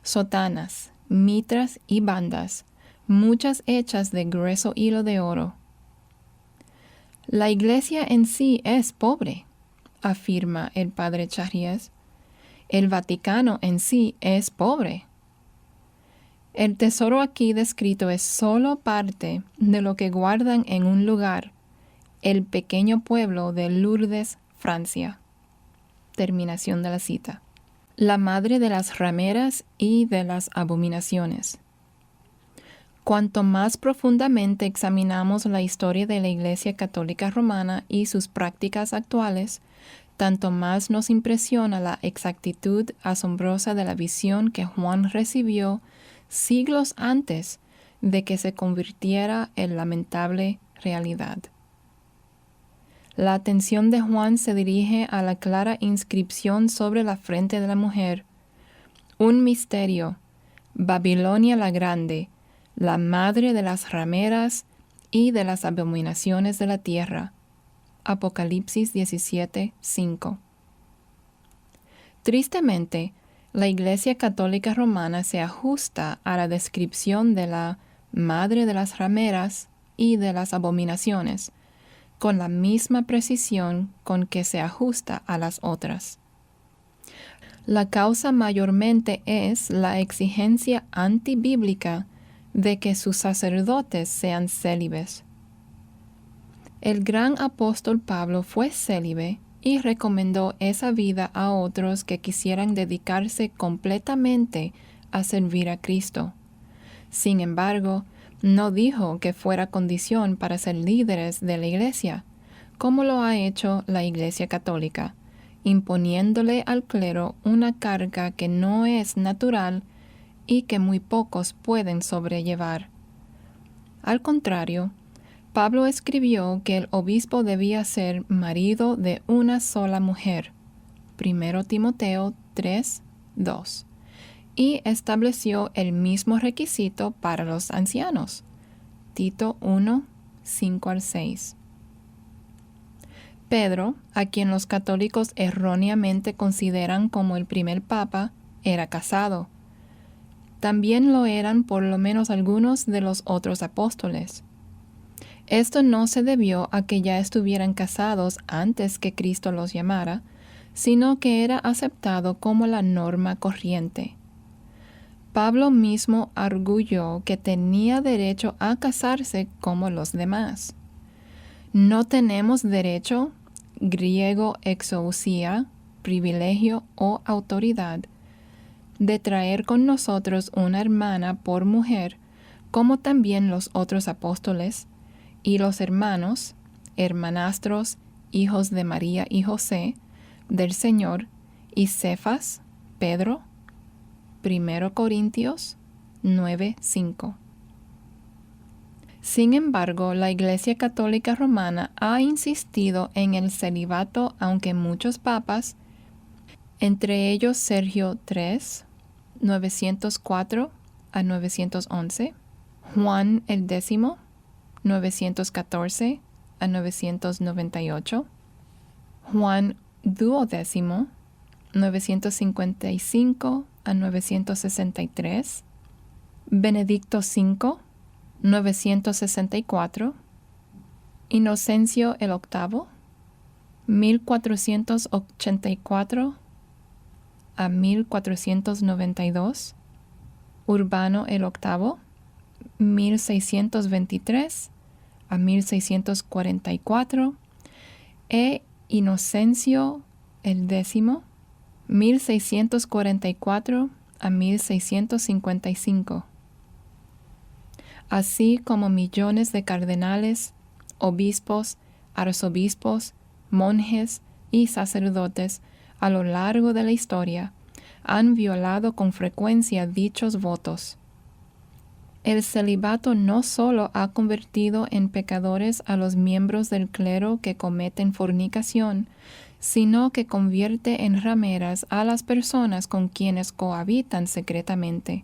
sotanas, mitras y bandas, muchas hechas de grueso hilo de oro. La iglesia en sí es pobre, afirma el padre Charriès. El Vaticano en sí es pobre. El tesoro aquí descrito es solo parte de lo que guardan en un lugar, el pequeño pueblo de Lourdes, Francia. Terminación de la cita. La madre de las rameras y de las abominaciones. Cuanto más profundamente examinamos la historia de la Iglesia Católica Romana y sus prácticas actuales, tanto más nos impresiona la exactitud asombrosa de la visión que Juan recibió siglos antes de que se convirtiera en lamentable realidad. La atención de Juan se dirige a la clara inscripción sobre la frente de la mujer. Un misterio, Babilonia la Grande, la madre de las rameras y de las abominaciones de la tierra. Apocalipsis 17:5. Tristemente, la Iglesia Católica Romana se ajusta a la descripción de la madre de las rameras y de las abominaciones, con la misma precisión con que se ajusta a las otras. La causa mayormente es la exigencia antibíblica de que sus sacerdotes sean célibes. El gran apóstol Pablo fue célibe y recomendó esa vida a otros que quisieran dedicarse completamente a servir a Cristo. Sin embargo, no dijo que fuera condición para ser líderes de la Iglesia, como lo ha hecho la Iglesia Católica, imponiéndole al clero una carga que no es natural y que muy pocos pueden sobrellevar. Al contrario, Pablo escribió que el obispo debía ser marido de una sola mujer, 1 Timoteo 3:2, y estableció el mismo requisito para los ancianos, Tito 1:5-6. Pedro, a quien los católicos erróneamente consideran como el primer papa, era casado. También lo eran por lo menos algunos de los otros apóstoles. Esto no se debió a que ya estuvieran casados antes que Cristo los llamara, sino que era aceptado como la norma corriente. Pablo mismo arguyó que tenía derecho a casarse como los demás. No tenemos derecho, griego exousia, privilegio o autoridad, de traer con nosotros una hermana por mujer, como también los otros apóstoles, y los hermanos, hermanastros, hijos de María y José, del Señor, y Cefas, Pedro, 1 Corintios 9:5. Sin embargo, la Iglesia Católica Romana ha insistido en el celibato, aunque muchos papas, entre ellos Sergio III, 904-911, Juan el X, 914-998, Juan XII, 955-963, Benedicto V, 964, Inocencio el VIII, 1484-1492, Urbano el VIII, 1623-1644, e Inocencio el X, 1644 a 1655, así como millones de cardenales, obispos, arzobispos, monjes y sacerdotes a lo largo de la historia han violado con frecuencia dichos votos. El celibato no solo ha convertido en pecadores a los miembros del clero que cometen fornicación, sino que convierte en rameras a las personas con quienes cohabitan secretamente.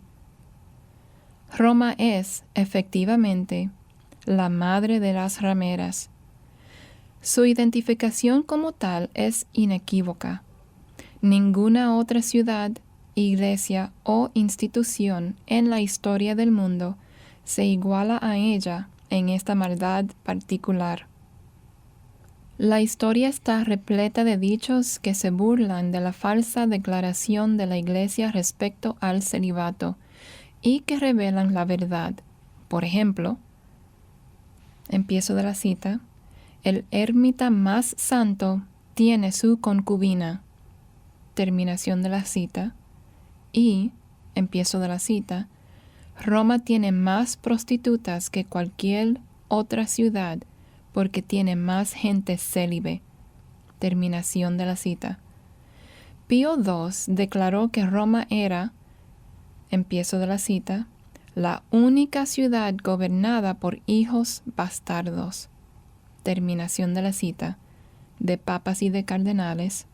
Roma es, efectivamente, la madre de las rameras. Su identificación como tal es inequívoca. Ninguna otra ciudad, iglesia o institución en la historia del mundo se iguala a ella en esta maldad particular. La historia está repleta de dichos que se burlan de la falsa declaración de la Iglesia respecto al celibato y que revelan la verdad. Por ejemplo, empiezo de la cita, el ermita más santo tiene su concubina. Terminación de la cita. Y, empiezo de la cita, Roma tiene más prostitutas que cualquier otra ciudad porque tiene más gente célibe. Terminación de la cita. Pío II declaró que Roma era, empiezo de la cita, la única ciudad gobernada por hijos bastardos. Terminación de la cita, de papas y de cardenales.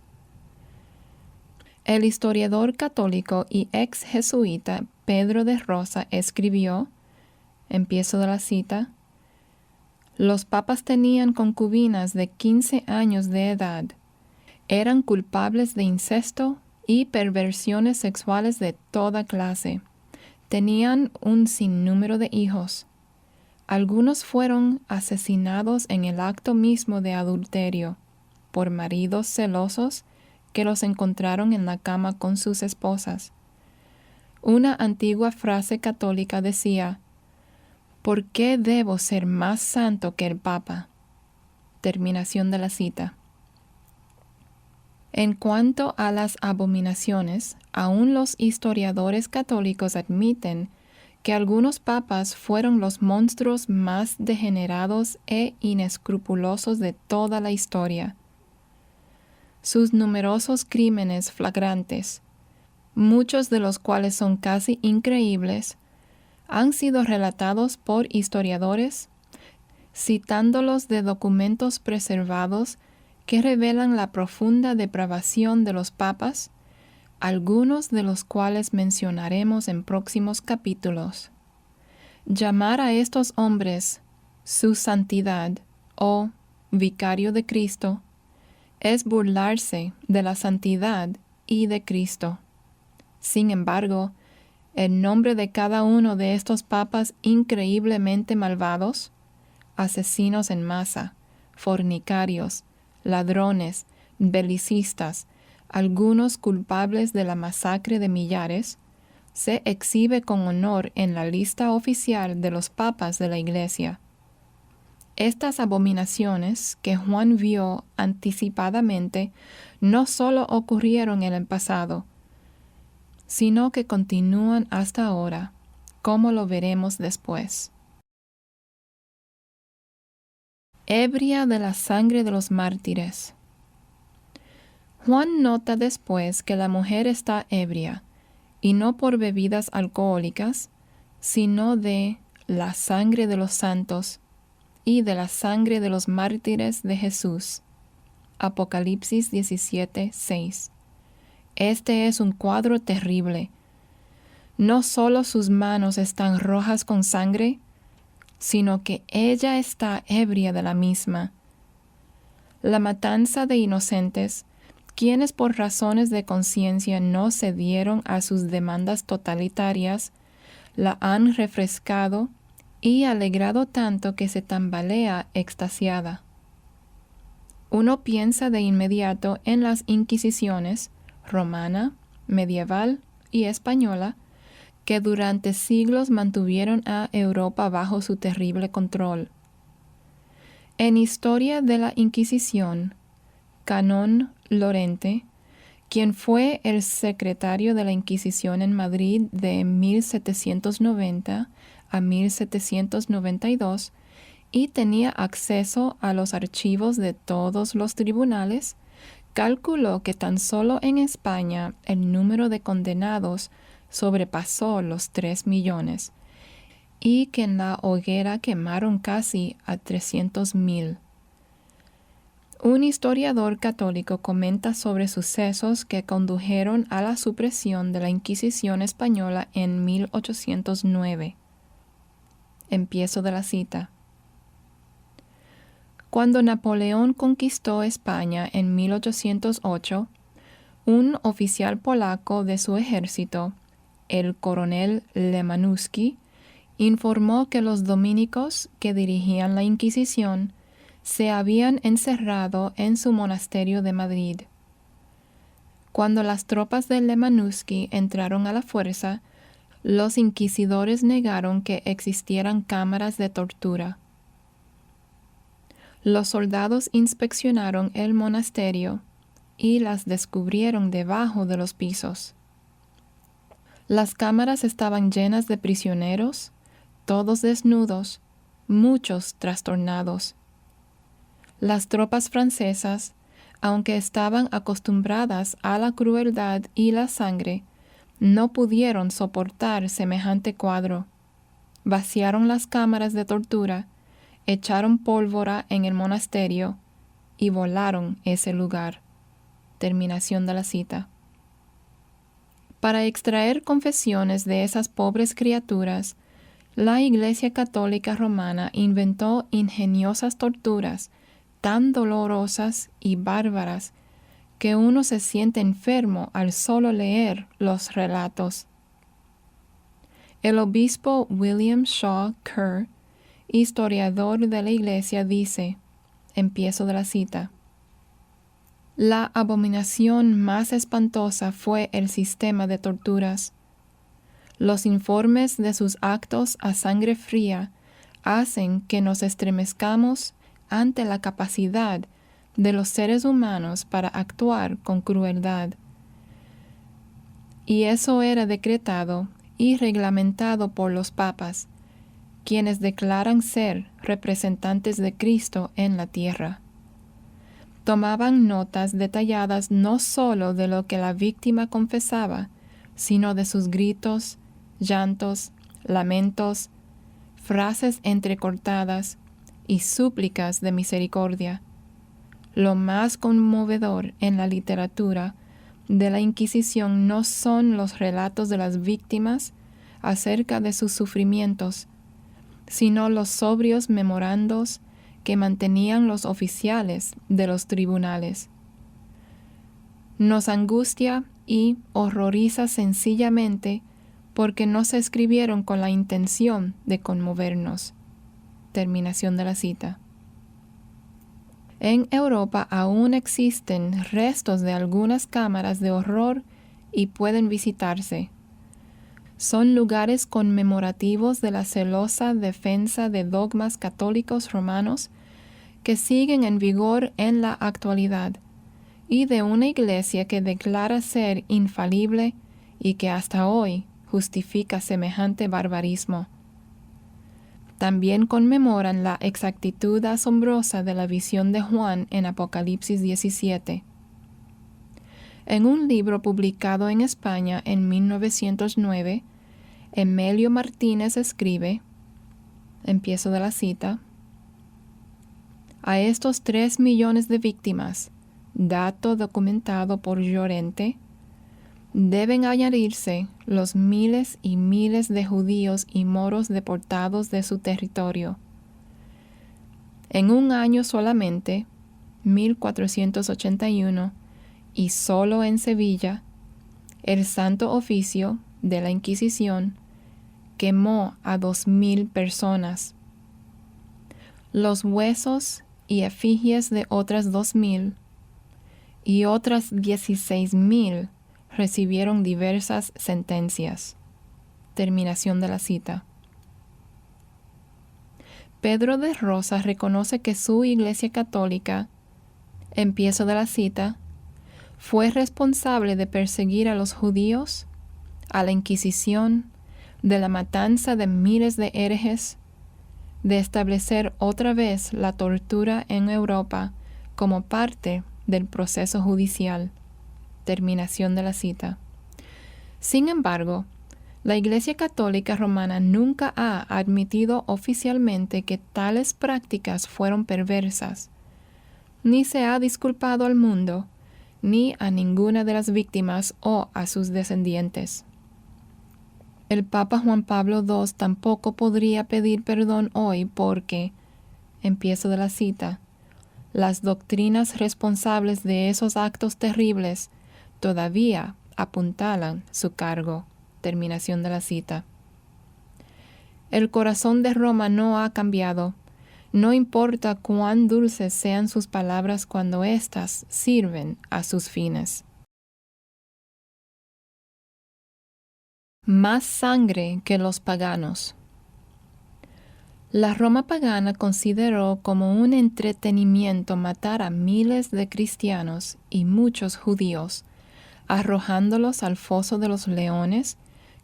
El historiador católico y ex jesuita Pedro de Rosa escribió, empiezo de la cita, los papas tenían concubinas de 15 años de edad, eran culpables de incesto y perversiones sexuales de toda clase, tenían un sinnúmero de hijos. Algunos fueron asesinados en el acto mismo de adulterio por maridos celosos que los encontraron en la cama con sus esposas. Una antigua frase católica decía, ¿por qué debo ser más santo que el Papa? Terminación de la cita. En cuanto a las abominaciones, aún los historiadores católicos admiten que algunos papas fueron los monstruos más degenerados e inescrupulosos de toda la historia. Sus numerosos crímenes flagrantes, muchos de los cuales son casi increíbles, han sido relatados por historiadores, citándolos de documentos preservados que revelan la profunda depravación de los papas, algunos de los cuales mencionaremos en próximos capítulos. Llamar a estos hombres su santidad o vicario de Cristo es burlarse de la santidad y de Cristo. Sin embargo, el nombre de cada uno de estos papas increíblemente malvados, asesinos en masa, fornicarios, ladrones, belicistas, algunos culpables de la masacre de millares, se exhibe con honor en la lista oficial de los papas de la Iglesia. Estas abominaciones que Juan vio anticipadamente no solo ocurrieron en el pasado, sino que continúan hasta ahora, como lo veremos después. Ebria de la sangre de los mártires. Juan nota después que la mujer está ebria, y no por bebidas alcohólicas, sino de la sangre de los santos y de la sangre de los mártires de Jesús. Apocalipsis 17:6. Este es un cuadro terrible. No solo sus manos están rojas con sangre, sino que ella está ebria de la misma. La matanza de inocentes, quienes por razones de conciencia no cedieron a sus demandas totalitarias, la han refrescado y alegrado tanto que se tambalea extasiada. Uno piensa de inmediato en las inquisiciones romana, medieval y española, que durante siglos mantuvieron a Europa bajo su terrible control. En Historia de la Inquisición, Canón Lorente, quien fue el secretario de la Inquisición en Madrid de 1790 a 1792 y tenía acceso a los archivos de todos los tribunales, calculó que tan solo en España el número de condenados sobrepasó los 3 millones y que en la hoguera quemaron casi a 300,000. Un historiador católico comenta sobre sucesos que condujeron a la supresión de la Inquisición española en 1809. Empiezo de la cita. Cuando Napoleón conquistó España en 1808, un oficial polaco de su ejército, el coronel Lemanuski, informó que los dominicos que dirigían la Inquisición se habían encerrado en su monasterio de Madrid. Cuando las tropas de Lemanuski entraron a la fuerza, los inquisidores negaron que existieran cámaras de tortura. Los soldados inspeccionaron el monasterio y las descubrieron debajo de los pisos. Las cámaras estaban llenas de prisioneros, todos desnudos, muchos trastornados. Las tropas francesas, aunque estaban acostumbradas a la crueldad y la sangre, no pudieron soportar semejante cuadro. Vaciaron las cámaras de tortura, echaron pólvora en el monasterio y volaron ese lugar. Terminación de la cita. Para extraer confesiones de esas pobres criaturas, la Iglesia Católica Romana inventó ingeniosas torturas tan dolorosas y bárbaras que uno se siente enfermo al solo leer los relatos. El obispo William Shaw Kerr, historiador de la Iglesia, dice, empiezo de la cita, la abominación más espantosa fue el sistema de torturas. Los informes de sus actos a sangre fría hacen que nos estremezcamos ante la capacidad de los seres humanos para actuar con crueldad. Y eso era decretado y reglamentado por los papas, quienes declaran ser representantes de Cristo en la tierra. Tomaban notas detalladas no sólo de lo que la víctima confesaba, sino de sus gritos, llantos, lamentos, frases entrecortadas y súplicas de misericordia. Lo más conmovedor en la literatura de la Inquisición no son los relatos de las víctimas acerca de sus sufrimientos, sino los sobrios memorandos que mantenían los oficiales de los tribunales. Nos angustia y horroriza sencillamente porque no se escribieron con la intención de conmovernos. Terminación de la cita. En Europa aún existen restos de algunas cámaras de horror y pueden visitarse. Son lugares conmemorativos de la celosa defensa de dogmas católicos romanos que siguen en vigor en la actualidad y de una iglesia que declara ser infalible y que hasta hoy justifica semejante barbarismo. También conmemoran la exactitud asombrosa de la visión de Juan en Apocalipsis 17. En un libro publicado en España en 1909, Emilio Martínez escribe, empiezo de la cita, a estos 3 millones de víctimas, dato documentado por Llorente, deben añadirse los miles y miles de judíos y moros deportados de su territorio. En un año solamente, 1481, y solo en Sevilla, el Santo Oficio de la Inquisición quemó a 2,000 personas. Los huesos y efigies de otras 2,000 y otras 16,000 recibieron diversas sentencias. Terminación de la cita. Pedro de Rosa reconoce que su Iglesia Católica, empiezo de la cita, fue responsable de perseguir a los judíos, a la Inquisición, de la matanza de miles de herejes, de establecer otra vez la tortura en Europa como parte del proceso judicial. Terminación de la cita. Sin embargo, la Iglesia Católica Romana nunca ha admitido oficialmente que tales prácticas fueron perversas, ni se ha disculpado al mundo, ni a ninguna de las víctimas o a sus descendientes. El Papa Juan Pablo II tampoco podría pedir perdón hoy porque, empiezo de la cita, las doctrinas responsables de esos actos terribles todavía apuntalan su cargo. Terminación de la cita. El corazón de Roma no ha cambiado. No importa cuán dulces sean sus palabras cuando éstas sirven a sus fines. Más sangre que los paganos. La Roma pagana consideró como un entretenimiento matar a miles de cristianos y muchos judíos, arrojándolos al foso de los leones,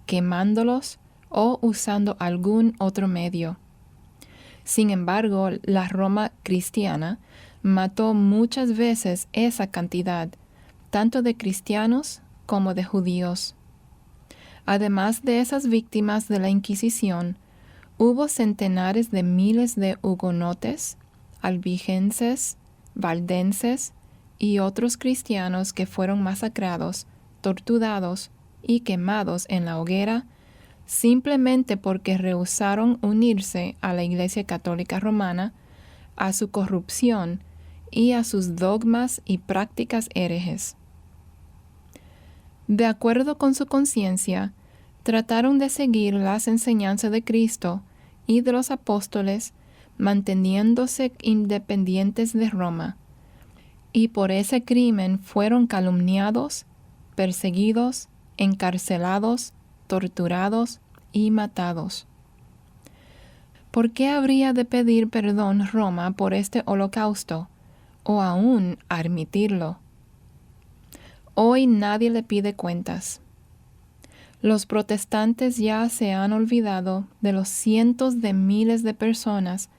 quemándolos o usando algún otro medio. Sin embargo, la Roma cristiana mató muchas veces esa cantidad, tanto de cristianos como de judíos. Además de esas víctimas de la Inquisición, hubo centenares de miles de hugonotes, albigenses, valdenses y otros cristianos que fueron masacrados, torturados y quemados en la hoguera simplemente porque rehusaron unirse a la Iglesia Católica Romana, a su corrupción y a sus dogmas y prácticas herejes. De acuerdo con su conciencia, trataron de seguir las enseñanzas de Cristo y de los apóstoles, manteniéndose independientes de Roma, y por ese crimen fueron calumniados, perseguidos, encarcelados, torturados y matados. ¿Por qué habría de pedir perdón Roma por este holocausto, o aún admitirlo? Hoy nadie le pide cuentas. Los protestantes ya se han olvidado de los cientos de miles de personas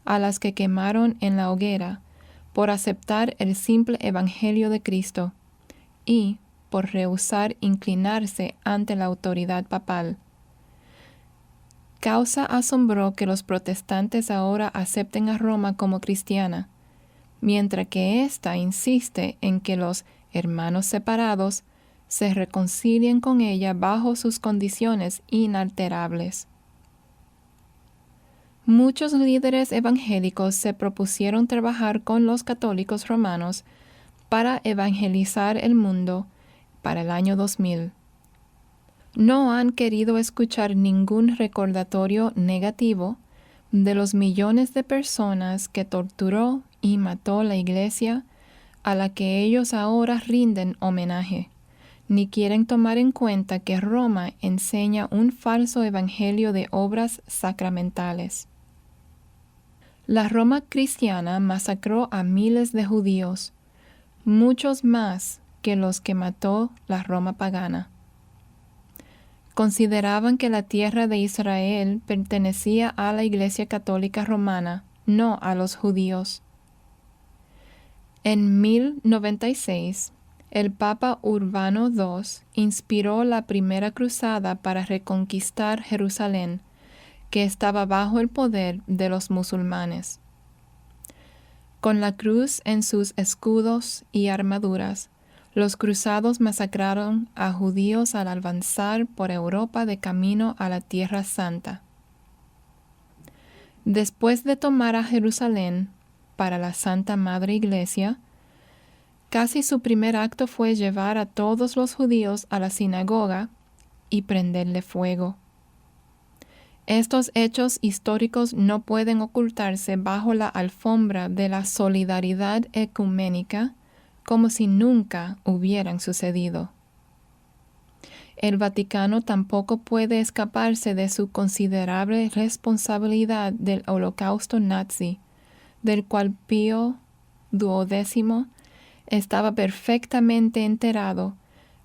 a las que quemaron en la hoguera por aceptar el simple evangelio de Cristo y por rehusar inclinarse ante la autoridad papal. Causa asombro que los protestantes ahora acepten a Roma como cristiana, mientras que ésta insiste en que los hermanos separados se reconcilien con ella bajo sus condiciones inalterables. Muchos líderes evangélicos se propusieron trabajar con los católicos romanos para evangelizar el mundo para el año 2000. No han querido escuchar ningún recordatorio negativo de los millones de personas que torturó y mató la Iglesia a la que ellos ahora rinden homenaje, ni quieren tomar en cuenta que Roma enseña un falso evangelio de obras sacramentales. La Roma cristiana masacró a miles de judíos, muchos más que los que mató la Roma pagana. Consideraban que la tierra de Israel pertenecía a la Iglesia Católica Romana, no a los judíos. En 1096, el Papa Urbano II inspiró la primera cruzada para reconquistar Jerusalén, que estaba bajo el poder de los musulmanes. Con la cruz en sus escudos y armaduras, los cruzados masacraron a judíos al avanzar por Europa de camino a la Tierra Santa. Después de tomar a Jerusalén para la Santa Madre Iglesia, casi su primer acto fue llevar a todos los judíos a la sinagoga y prenderle fuego. Estos hechos históricos no pueden ocultarse bajo la alfombra de la solidaridad ecuménica como si nunca hubieran sucedido. El Vaticano tampoco puede escaparse de su considerable responsabilidad del holocausto nazi, del cual Pío XII estaba perfectamente enterado,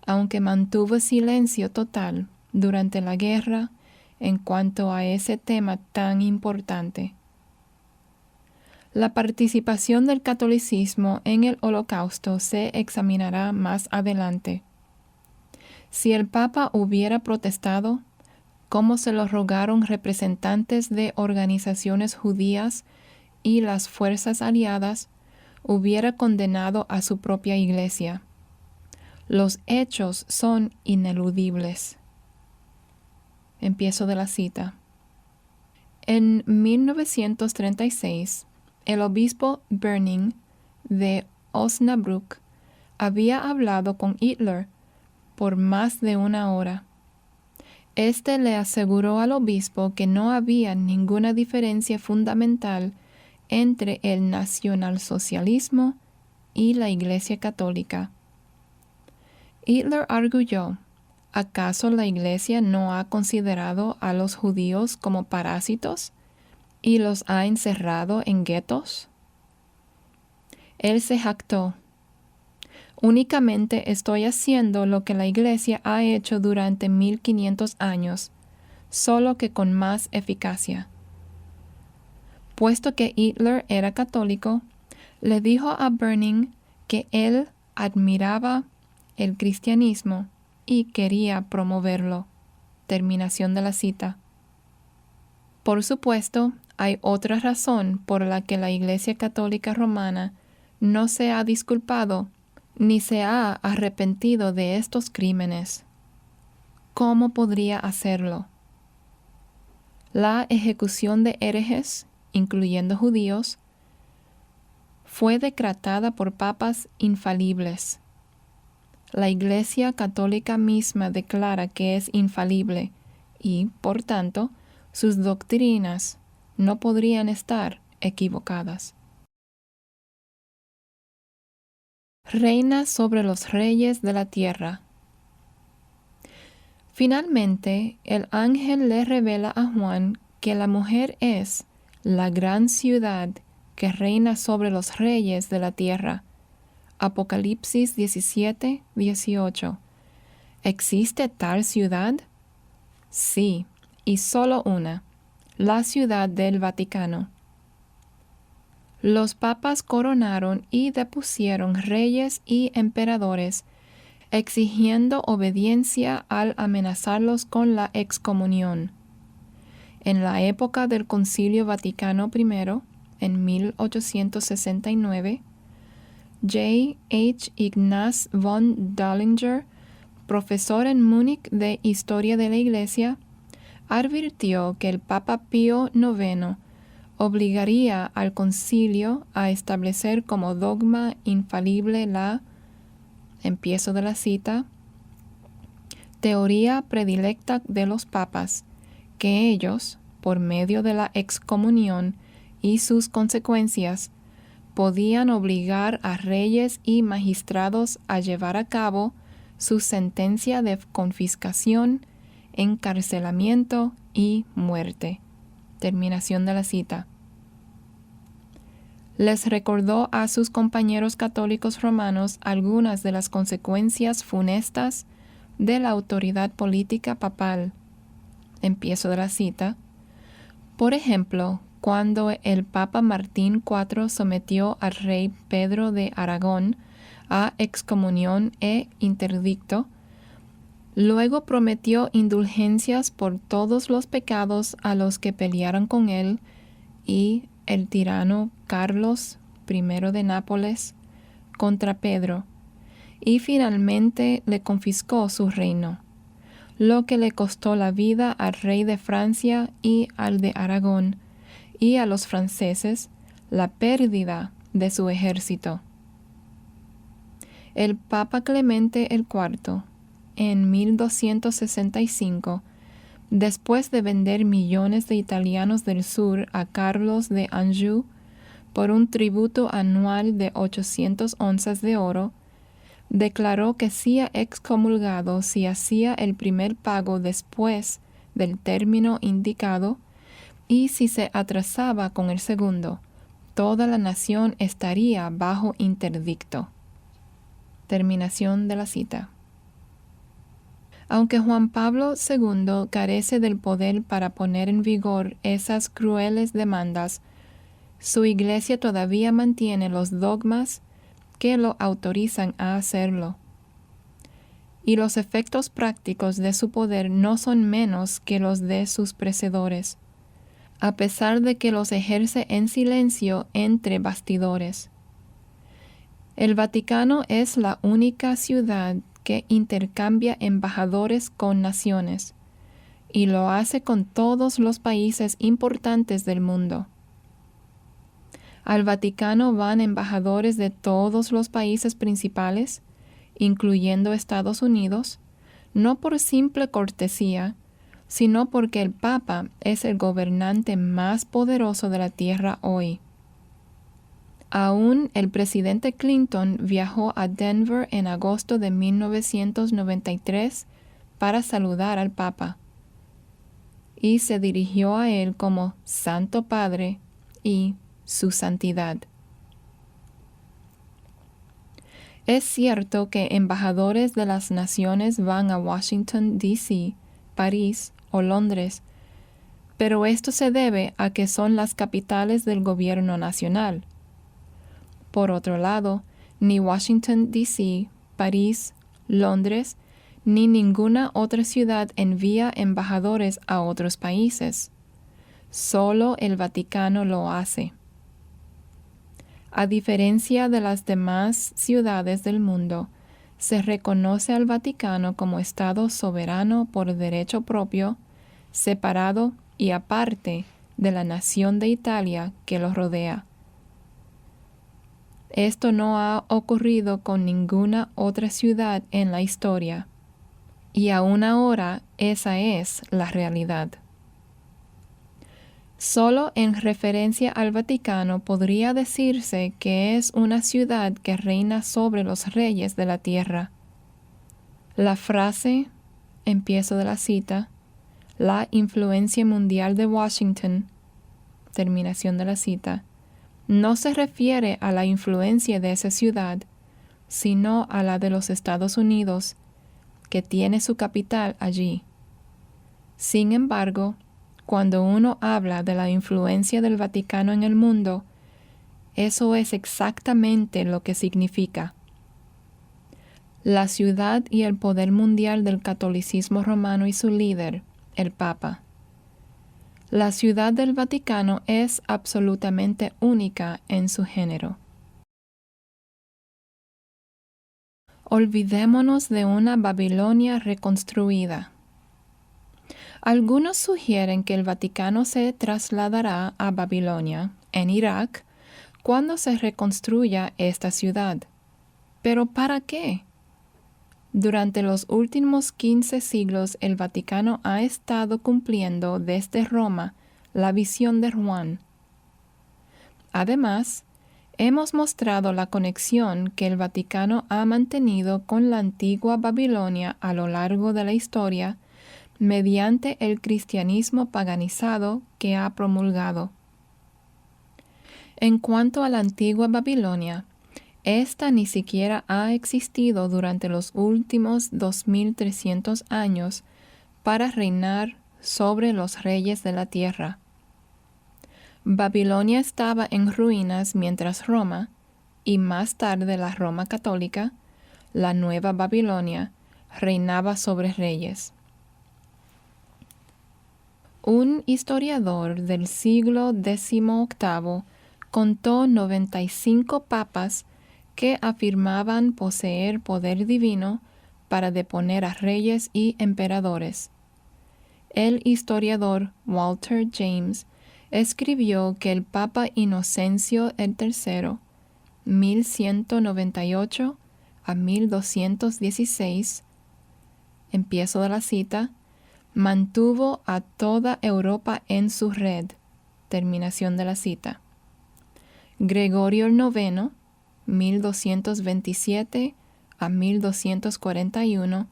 aunque mantuvo silencio total durante la guerra en cuanto a ese tema tan importante. La participación del catolicismo en el Holocausto se examinará más adelante. Si el Papa hubiera protestado, como se lo rogaron representantes de organizaciones judías y las fuerzas aliadas, hubiera condenado a su propia Iglesia. Los hechos son ineludibles. Empiezo de la cita. En 1936, el obispo Berning de Osnabrück había hablado con Hitler por más de una hora. Este le aseguró al obispo que no había ninguna diferencia fundamental entre el nacionalsocialismo y la Iglesia Católica. Hitler arguyó: ¿acaso la Iglesia no ha considerado a los judíos como parásitos y los ha encerrado en guetos? Él se jactó: únicamente estoy haciendo lo que la Iglesia ha hecho durante 1500 años, solo que con más eficacia. Puesto que Hitler era católico, le dijo a Berning que él admiraba el cristianismo y quería promoverlo. Terminación de la cita. Por supuesto, hay otra razón por la que la Iglesia Católica Romana no se ha disculpado ni se ha arrepentido de estos crímenes. ¿Cómo podría hacerlo? La ejecución de herejes, incluyendo judíos, fue decretada por papas infalibles. La Iglesia Católica misma declara que es infalible y, por tanto, sus doctrinas no podrían estar equivocadas. Reina sobre los reyes de la tierra. Finalmente, el ángel le revela a Juan que la mujer es la gran ciudad que reina sobre los reyes de la tierra. Apocalipsis 17, 18. ¿Existe tal ciudad? Sí, y solo una, la ciudad del Vaticano. Los papas coronaron y depusieron reyes y emperadores, exigiendo obediencia al amenazarlos con la excomunión. En la época del Concilio Vaticano I, en 1869, J. H. Ignaz von Döllinger, profesor en Múnich de Historia de la Iglesia, advirtió que el Papa Pío IX obligaría al concilio a establecer como dogma infalible la, empiezo de la cita, teoría predilecta de los papas, que ellos, por medio de la excomunión y sus consecuencias, podían obligar a reyes y magistrados a llevar a cabo su sentencia de confiscación, encarcelamiento y muerte. Terminación de la cita. Les recordó a sus compañeros católicos romanos algunas de las consecuencias funestas de la autoridad política papal. Empiezo de la cita. Por ejemplo, cuando el Papa Martín IV sometió al rey Pedro de Aragón a excomunión e interdicto, luego prometió indulgencias por todos los pecados a los que pelearan con él y el tirano Carlos I de Nápoles contra Pedro, y finalmente le confiscó su reino, lo que le costó la vida al rey de Francia y al de Aragón, y a los franceses la pérdida de su ejército. El Papa Clemente IV, en 1265, después de vender millones de italianos del sur a Carlos de Anjou por un tributo anual de 800 onzas de oro, declaró que sería excomulgado si hacía el primer pago después del término indicado, y si se atrasaba con el segundo, toda la nación estaría bajo interdicto. Terminación de la cita. Aunque Juan Pablo II carece del poder para poner en vigor esas crueles demandas, su Iglesia todavía mantiene los dogmas que lo autorizan a hacerlo. Y los efectos prácticos de su poder no son menos que los de sus precedores, a pesar de que los ejerce en silencio entre bastidores. El Vaticano es la única ciudad que intercambia embajadores con naciones, y lo hace con todos los países importantes del mundo. Al Vaticano van embajadores de todos los países principales, incluyendo Estados Unidos, no por simple cortesía, sino porque el Papa es el gobernante más poderoso de la tierra hoy. Aún el presidente Clinton viajó a Denver en agosto de 1993 para saludar al Papa, y se dirigió a él como Santo Padre y Su Santidad. Es cierto que embajadores de las naciones van a Washington, D.C., París o Londres, pero esto se debe a que son las capitales del gobierno nacional. Por otro lado, ni Washington, D.C., París, Londres, ni ninguna otra ciudad envía embajadores a otros países. Solo el Vaticano lo hace. A diferencia de las demás ciudades del mundo, se reconoce al Vaticano como Estado soberano por derecho propio, separado y aparte de la nación de Italia que lo rodea. Esto no ha ocurrido con ninguna otra ciudad en la historia, y aún ahora esa es la realidad. Solo en referencia al Vaticano podría decirse que es una ciudad que reina sobre los reyes de la tierra. La frase, empiezo de la cita, la influencia mundial de Washington, terminación de la cita, no se refiere a la influencia de esa ciudad, sino a la de los Estados Unidos, que tiene su capital allí. Sin embargo, cuando uno habla de la influencia del Vaticano en el mundo, eso es exactamente lo que significa. La ciudad y el poder mundial del catolicismo romano y su líder, el Papa. La ciudad del Vaticano es absolutamente única en su género. Olvidémonos de una Babilonia reconstruida. Algunos sugieren que el Vaticano se trasladará a Babilonia, en Irak, cuando se reconstruya esta ciudad. ¿Pero para qué? Durante los últimos 15 siglos el Vaticano ha estado cumpliendo desde Roma la visión de Juan. Además, hemos mostrado la conexión que el Vaticano ha mantenido con la antigua Babilonia a lo largo de la historia mediante el cristianismo paganizado que ha promulgado. En cuanto a la antigua Babilonia, esta ni siquiera ha existido durante los últimos 2300 años para reinar sobre los reyes de la tierra. Babilonia estaba en ruinas mientras Roma, y más tarde la Roma católica, la Nueva Babilonia, reinaba sobre reyes. Un historiador del siglo XVIII contó 95 papas que afirmaban poseer poder divino para deponer a reyes y emperadores. El historiador Walter James escribió que el Papa Inocencio III, 1198 a 1216, empiezo de la cita, mantuvo a toda Europa en su red, terminación de la cita. Gregorio IX, 1227 a 1241,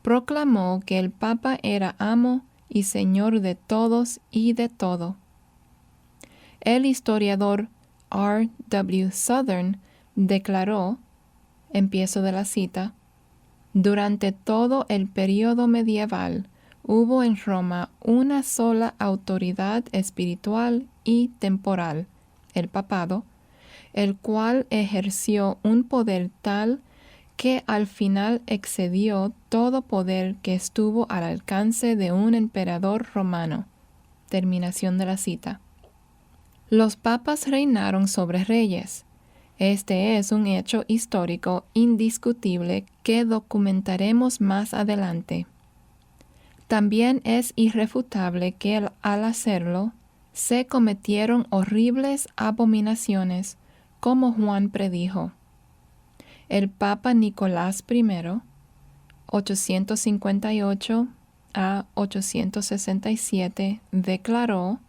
proclamó que el Papa era amo y señor de todos y de todo. El historiador R. W. Southern declaró, Empiezo de la cita. Durante todo el período medieval hubo en Roma una sola autoridad espiritual y temporal, el papado, el cual ejerció un poder tal que al final excedió todo poder que estuvo al alcance de un emperador romano. Terminación de la cita. Los papas reinaron sobre reyes. Este es un hecho histórico indiscutible que documentaremos más adelante. También es irrefutable que al hacerlo, se cometieron horribles abominaciones, como Juan predijo. El Papa Nicolás I, 858 a 867, declaró,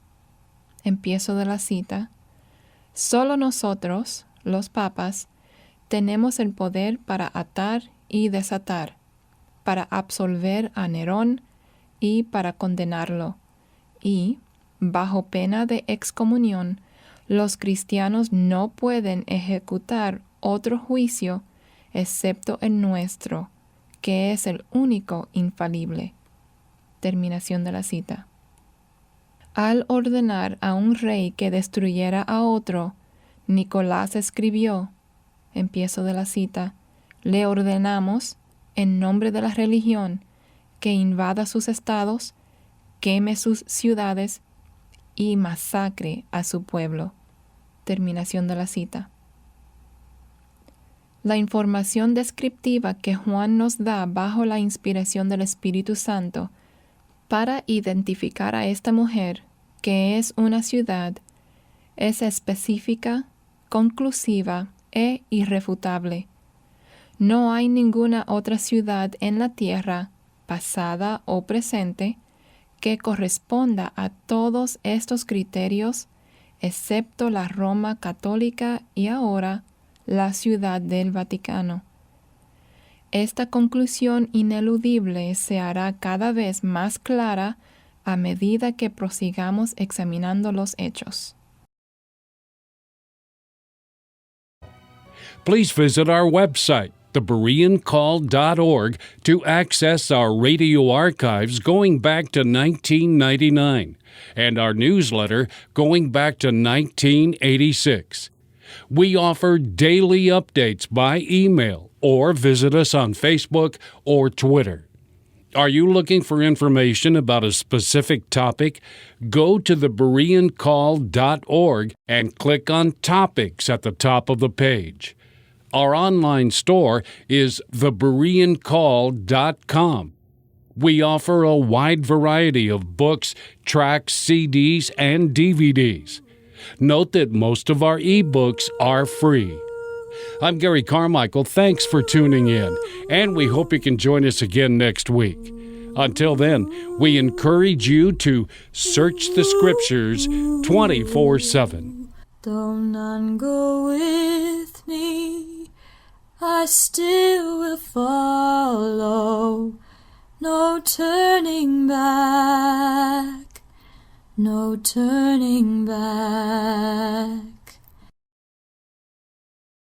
empiezo de la cita, «Solo nosotros, los papas, tenemos el poder para atar y desatar, para absolver a Nerón y para condenarlo, y, bajo pena de excomunión, los cristianos no pueden ejecutar otro juicio excepto el nuestro, que es el único infalible». Terminación de la cita. Al ordenar a un rey que destruyera a otro, Nicolás escribió, empiezo de la cita, «Le ordenamos, en nombre de la religión, que invada sus estados, queme sus ciudades y masacre a su pueblo». Terminación de la cita. La información descriptiva que Juan nos da bajo la inspiración del Espíritu Santo para identificar a esta mujer, que es una ciudad, es específica, conclusiva e irrefutable. No hay ninguna otra ciudad en la tierra, pasada o presente, que corresponda a todos estos criterios, excepto la Roma católica y ahora la Ciudad del Vaticano. Esta conclusión ineludible se hará cada vez más clara a medida que prosigamos examinando los hechos. Please visit our website, thebereancall.org, to access our radio archives going back to 1999 and our newsletter going back to 1986. We offer daily updates by email or visit us on Facebook or Twitter. Are you looking for information about a specific topic? Go to thebereancall.org and click on Topics at the top of the page. Our online store is thebereancall.com. We offer a wide variety of books, tracts, CDs, and DVDs. Note that most of our ebooks are free. I'm Gary Carmichael. Thanks for tuning in, and we hope you can join us again next week. Until then, we encourage you to search the Scriptures 24/7. Though none go with me, I still will follow. No turning back, no turning back.